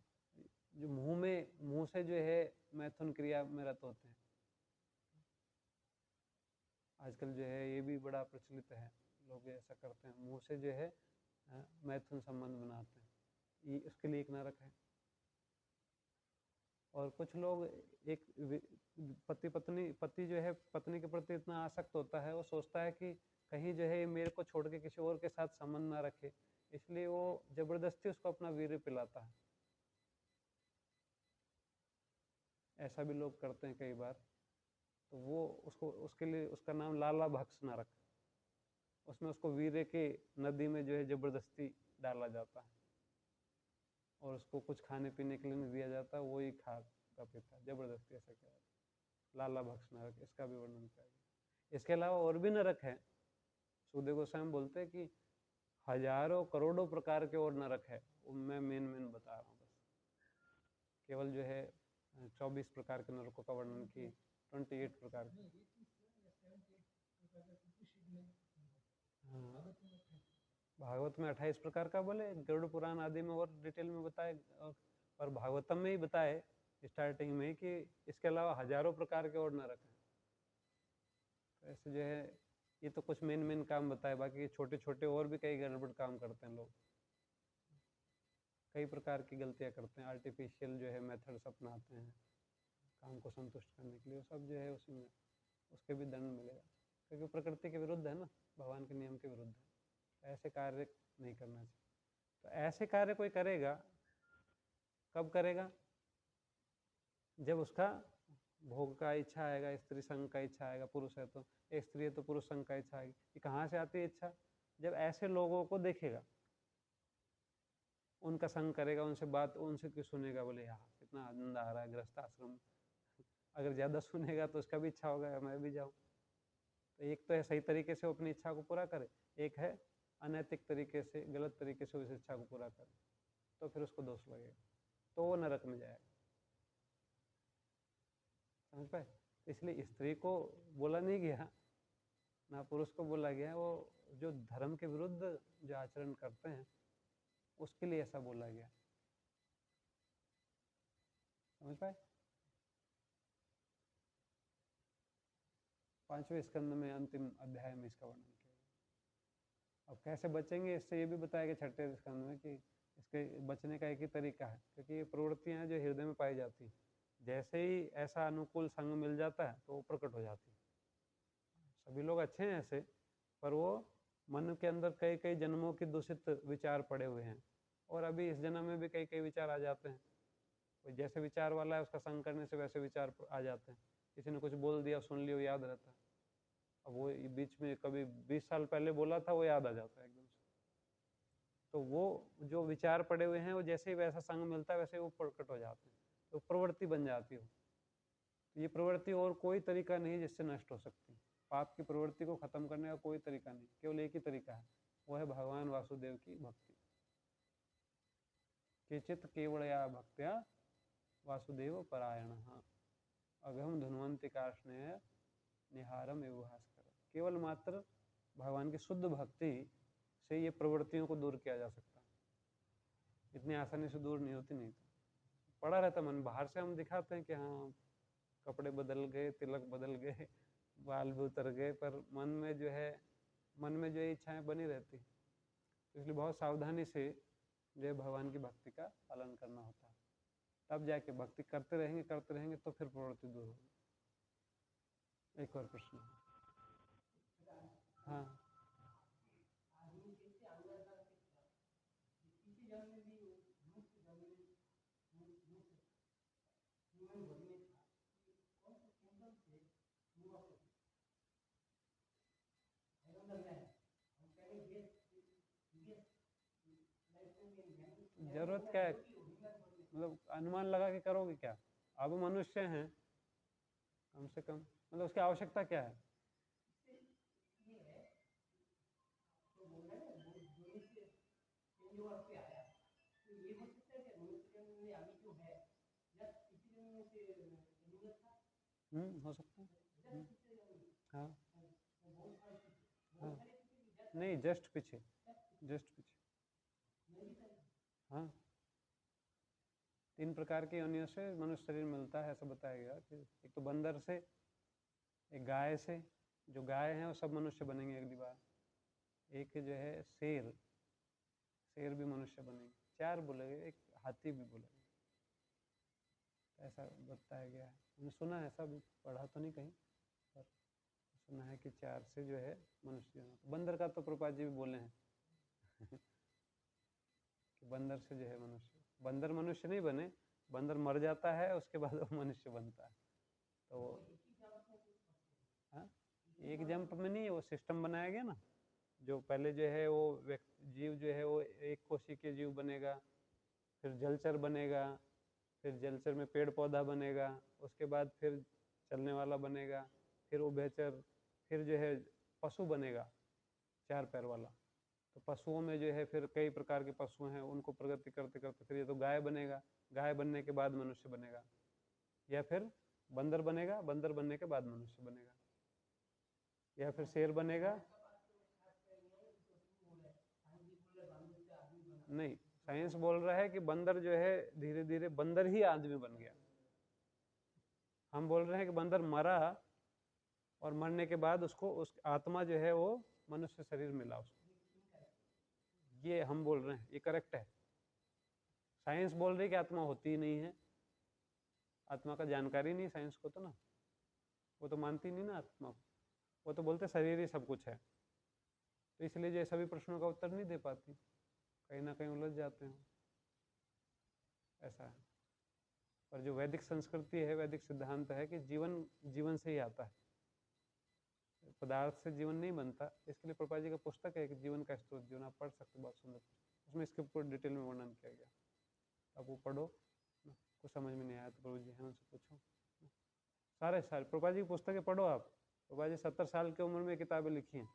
जो मुंह से जो है मैथुन क्रिया में रत होते हैं। आजकल जो है ये भी बड़ा प्रचलित है, लोग ऐसा करते हैं, मुंह से जो है मैथुन संबंध बनाते हैं, ये उसके लिए एक नरक है। और कुछ लोग एक पति जो है पत्नी के प्रति इतना आसक्त होता है, वो सोचता है कि कहीं जो है ये मेरे को छोड़ के किसी और के साथ संबंध ना रखे, इसलिए वो जबरदस्ती उसको अपना वीर्य पिलाता है। ऐसा भी लोग करते हैं कई बार। तो वो उसके लिए उसका नाम लाला भक्स नरक। उसमें उसको वीर्य के नदी में जो है जबरदस्ती डाला जाता है और उसको कुछ खाने पीने के लिए नहीं दिया जाता, वो ही खाता पीता जबरदस्ती, ऐसा किया जाता। लाला भक्स नरक, इसका भी वर्णन किया गया। इसके अलावा और भी नरक है। सुखदेव गोस्वामी बोलते हैं कि हजारों करोड़ों प्रकार के और नरक है, वो मैं मेन बता रहा हूँ बस। केवल जो है 24 प्रकार के नरकों का वर्णन किए, 28 प्रकार के। हाँ, भागवत में 28 प्रकार का बोले, गरुड़ पुराण आदि में और डिटेल में बताए, और भागवतम में ही बताए स्टार्टिंग में कि इसके अलावा हजारों प्रकार के और नरक हैं। तो ऐसे जो है ये तो कुछ मेन काम बताए, बाकी छोटे छोटे और भी कई गड़बड़ काम करते हैं लोग, कई प्रकार की गलतियां करते हैं, आर्टिफिशियल जो है मेथड्स अपनाते हैं काम को संतुष्ट करने के लिए, वो सब जो है उसी में उसके भी दंड मिलेगा, क्योंकि प्रकृति के विरुद्ध है ना, भगवान के नियम के विरुद्ध है। ऐसे कार्य नहीं करना चाहिए। तो ऐसे कार्य कोई करेगा, कब करेगा? जब उसका भोग का इच्छा आएगा, स्त्री संग का इच्छा आएगा, पुरुष है तो एक स्त्री है तो पुरुष संग का इच्छा आएगी। ये कहाँ से आती है इच्छा? जब ऐसे लोगों को देखेगा, उनका संग करेगा, उनसे बात उनसे क्यों सुनेगा, बोले यार कितना आनंद आ रहा है गृहस्थ आश्रम। अगर ज़्यादा सुनेगा तो उसका भी इच्छा होगा मैं भी जाऊँ। तो एक तो है सही तरीके से वो अपनी इच्छा को पूरा करे, एक है अनैतिक तरीके से, गलत तरीके से उस इच्छा को पूरा करे, तो फिर उसको दोष लगेगा, तो वो नरक में जाएगा। समझ पाए? इसलिए स्त्री को बोला नहीं गया, ना पुरुष को बोला गया, वो जो धर्म के विरुद्ध जो आचरण करते हैं उसके लिए ऐसा बोला गया। समझ पाए? 5वें स्कंद में अंतिम अध्याय में इसका वर्णन किया गया। अब कैसे बचेंगे इससे ये भी बताया गया 6ठे स्कंद में कि इसके बचने का एक ही तरीका है, क्योंकि ये प्रवृत्तियां जो हृदय में पाई जाती हैं, जैसे ही ऐसा अनुकूल संग मिल जाता है तो वो प्रकट हो जाती है। सभी लोग अच्छे हैं ऐसे, पर वो मन के अंदर कई कई जन्मों के दूषित विचार पड़े हुए हैं, और अभी इस जन्म में भी कई कई विचार आ जाते हैं। कोई जैसे विचार वाला है उसका संग करने से वैसे विचार आ जाते हैं। किसी ने कुछ बोल दिया, सुन लिया, याद रहता है। अब वो बीच में कभी 20 साल पहले बोला था वो याद आ जाता है एकदम से। तो वो जो विचार पड़े हुए हैं वो जैसे ही वैसा संग मिलता है वैसे वो प्रकट हो जाते हैं, तो प्रवृत्ति बन जाती हो। तो ये प्रवृत्ति और कोई तरीका नहीं जिससे नष्ट हो सकती। पाप की प्रवृत्ति को खत्म करने का कोई तरीका नहीं, केवल एक ही तरीका है, वो है भगवान वासुदेव की भक्ति। केचित केवलया भक्त्या वासुदेव परायण अगम धुनवंती कार्ष्णेय निहारम एवं भास्कर। केवल मात्र भगवान की शुद्ध भक्ति से ये प्रवृत्तियों को दूर किया जा सकता है, इतनी आसानी से दूर नहीं होती। नहीं तो पड़ा रहता मन, बाहर से हम दिखाते हैं कि हाँ कपड़े बदल गए, तिलक बदल गए, बाल भी उतर गए, पर मन में जो है इच्छाएं बनी रहती। तो इसलिए बहुत सावधानी से जो है भगवान की भक्ति का पालन करना होता है, तब जाके भक्ति करते रहेंगे तो फिर प्रवृत्ति दूर होगी। एक और प्रश्न। हाँ, जरूरत क्या है, मतलब अनुमान लगा के करोगे क्या? अब मनुष्य हैं कम से कम, मतलब उसकी आवश्यकता क्या है? हो सकता है। हाँ हाँ, नहीं जस्ट पीछे, हाँ 3 प्रकार की योनियों से मनुष्य शरीर मिलता है, ऐसा बताया गया कि एक तो बंदर से, एक गाय से, जो गाय हैं वो सब मनुष्य बनेंगे अगली बार, एक जो है शेर, शेर भी मनुष्य बनेंगे, 4 बोलेंगे, एक हाथी भी बोलेंगे, ऐसा बताया गया है। मैंने सुना है, ऐसा भी पढ़ा तो नहीं कहीं, पर सुना है कि 4 से जो है मनुष्य होना। बंदर का तो प्रभुपाद जी भी बोले हैं कि बंदर से जो है मनुष्य, बंदर मनुष्य नहीं बने, बंदर मर जाता है उसके बाद वो मनुष्य बनता है। तो हाँ, एक जंप में नहीं, वो सिस्टम बनाया गया ना, जो पहले जो है वो जीव जो है वो एक कोशी के जीव बनेगा, फिर जलचर बनेगा, फिर जलचर में पेड़ पौधा बनेगा, उसके बाद फिर चलने वाला बनेगा, फिर उभयचर, फिर जो है पशु बनेगा 4 पैर वाला। तो पशुओं में जो है फिर कई प्रकार के पशु हैं, उनको प्रगति करते करते फिर ये तो गाय बनेगा, गाय बनने के बाद मनुष्य बनेगा, या फिर बंदर बनेगा, बंदर बनने के बाद मनुष्य बनेगा, या फिर शेर बनेगा। नहीं, साइंस बोल रहा है कि बंदर जो है धीरे धीरे बंदर ही आदमी बन गया। हम बोल रहे हैं कि बंदर मरा और मरने के बाद उसको उस आत्मा जो है वो मनुष्य शरीर मिला उसको, ये हम बोल रहे हैं, ये करेक्ट है। साइंस बोल रही है कि आत्मा होती ही नहीं है, आत्मा का जानकारी नहीं साइंस को, तो ना वो तो मानती नहीं ना आत्मा को, वो तो बोलते शरीर ही सब कुछ है, तो इसलिए जो सभी प्रश्नों का उत्तर नहीं दे पाती, कहीं ना कहीं उलझ जाते हैं, ऐसा है। पर जो वैदिक संस्कृति है, वैदिक सिद्धांत है कि जीवन जीवन से ही आता है, पदार्थ से जीवन नहीं बनता। इसके लिए प्रभुपाद जी का पुस्तक है कि जीवन का स्रोत जीवन, आप पढ़ सकते हो, बहुत सुंदर, उसमें इसके पूरे डिटेल में वर्णन किया गया, आप वो पढ़ो, कुछ समझ में नहीं आया तो प्रभु जी हैं उनसे पूछो, सारे प्रभुपाद जी की पुस्तकें पढ़ो आप। प्रभुपाद जी 70 साल की उम्र में किताबें लिखी हैं,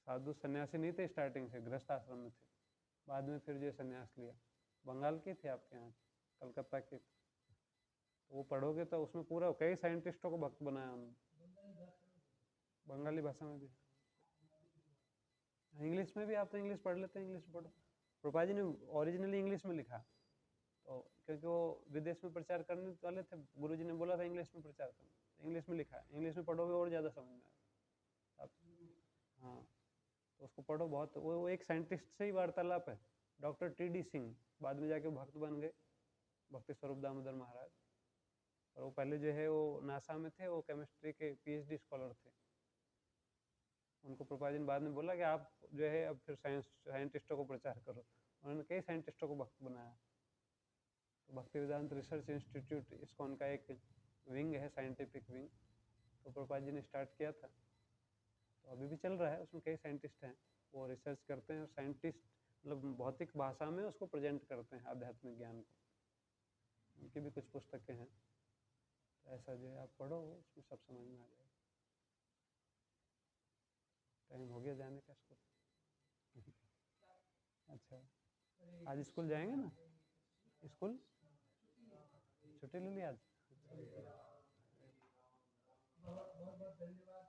साधु सन्यासी नहीं थे, स्टार्टिंग से गृहस्थ आश्रम में थे, बाद में फिर जो सन्यास लिया, बंगाल के थे आपके यहाँ, कलकत्ता के, तो वो पढ़ोगे तो उसमें पूरा कई साइंटिस्टों को भक्त बनाया उन्होंने, बंगाली भाषा में भी, इंग्लिश में भी, आप तो इंग्लिश पढ़ लेते हैं, इंग्लिश में पढ़ो। प्रभुपाद जी ने ओरिजिनली इंग्लिश में लिखा, तो क्योंकि वो विदेश में प्रचार करने वाले थे, गुरुजी ने बोला था इंग्लिश में प्रचार करना, इंग्लिश में लिखा है, इंग्लिश में पढ़ोगे और ज़्यादा समझ में आएगा आप। हाँ, तो उसको पढ़ो, बहुत वो एक साइंटिस्ट से ही वार्तालाप है, डॉक्टर टी.डी. सिंह, बाद में जाके भक्त बन गए, भक्ति स्वरूप दामोदर महाराज, और वो पहले जो है वो नासा में थे, वो केमिस्ट्री के पीएचडी स्कॉलर थे। उनको प्रभुपाद जी ने बाद में बोला कि आप जो है अब फिर साइंटिस्टों को प्रचार करो, उन्होंने कई साइंटिस्टों को भक्त बनाया। तो भक्ति वेदांत रिसर्च इंस्टीट्यूट इस्कॉन का एक विंग है, साइंटिफिक विंग, तो प्रभुपाद जी ने स्टार्ट किया था, तो अभी भी चल रहा है, उसमें कई साइंटिस्ट हैं, वो रिसर्च करते हैं, और साइंटिस्ट मतलब भौतिक भाषा में उसको प्रेजेंट करते हैं आध्यात्मिक ज्ञान को, उनकी भी कुछ पुस्तकें हैं, तो ऐसा जो है आप पढ़ो, उसमें सब समझ में आ जाएगा। टाइम हो गया जाने का स्कूल अच्छा, आज स्कूल जाएंगे ना, स्कूल छुट्टी ले ली आज, बहुत बहुत धन्यवाद।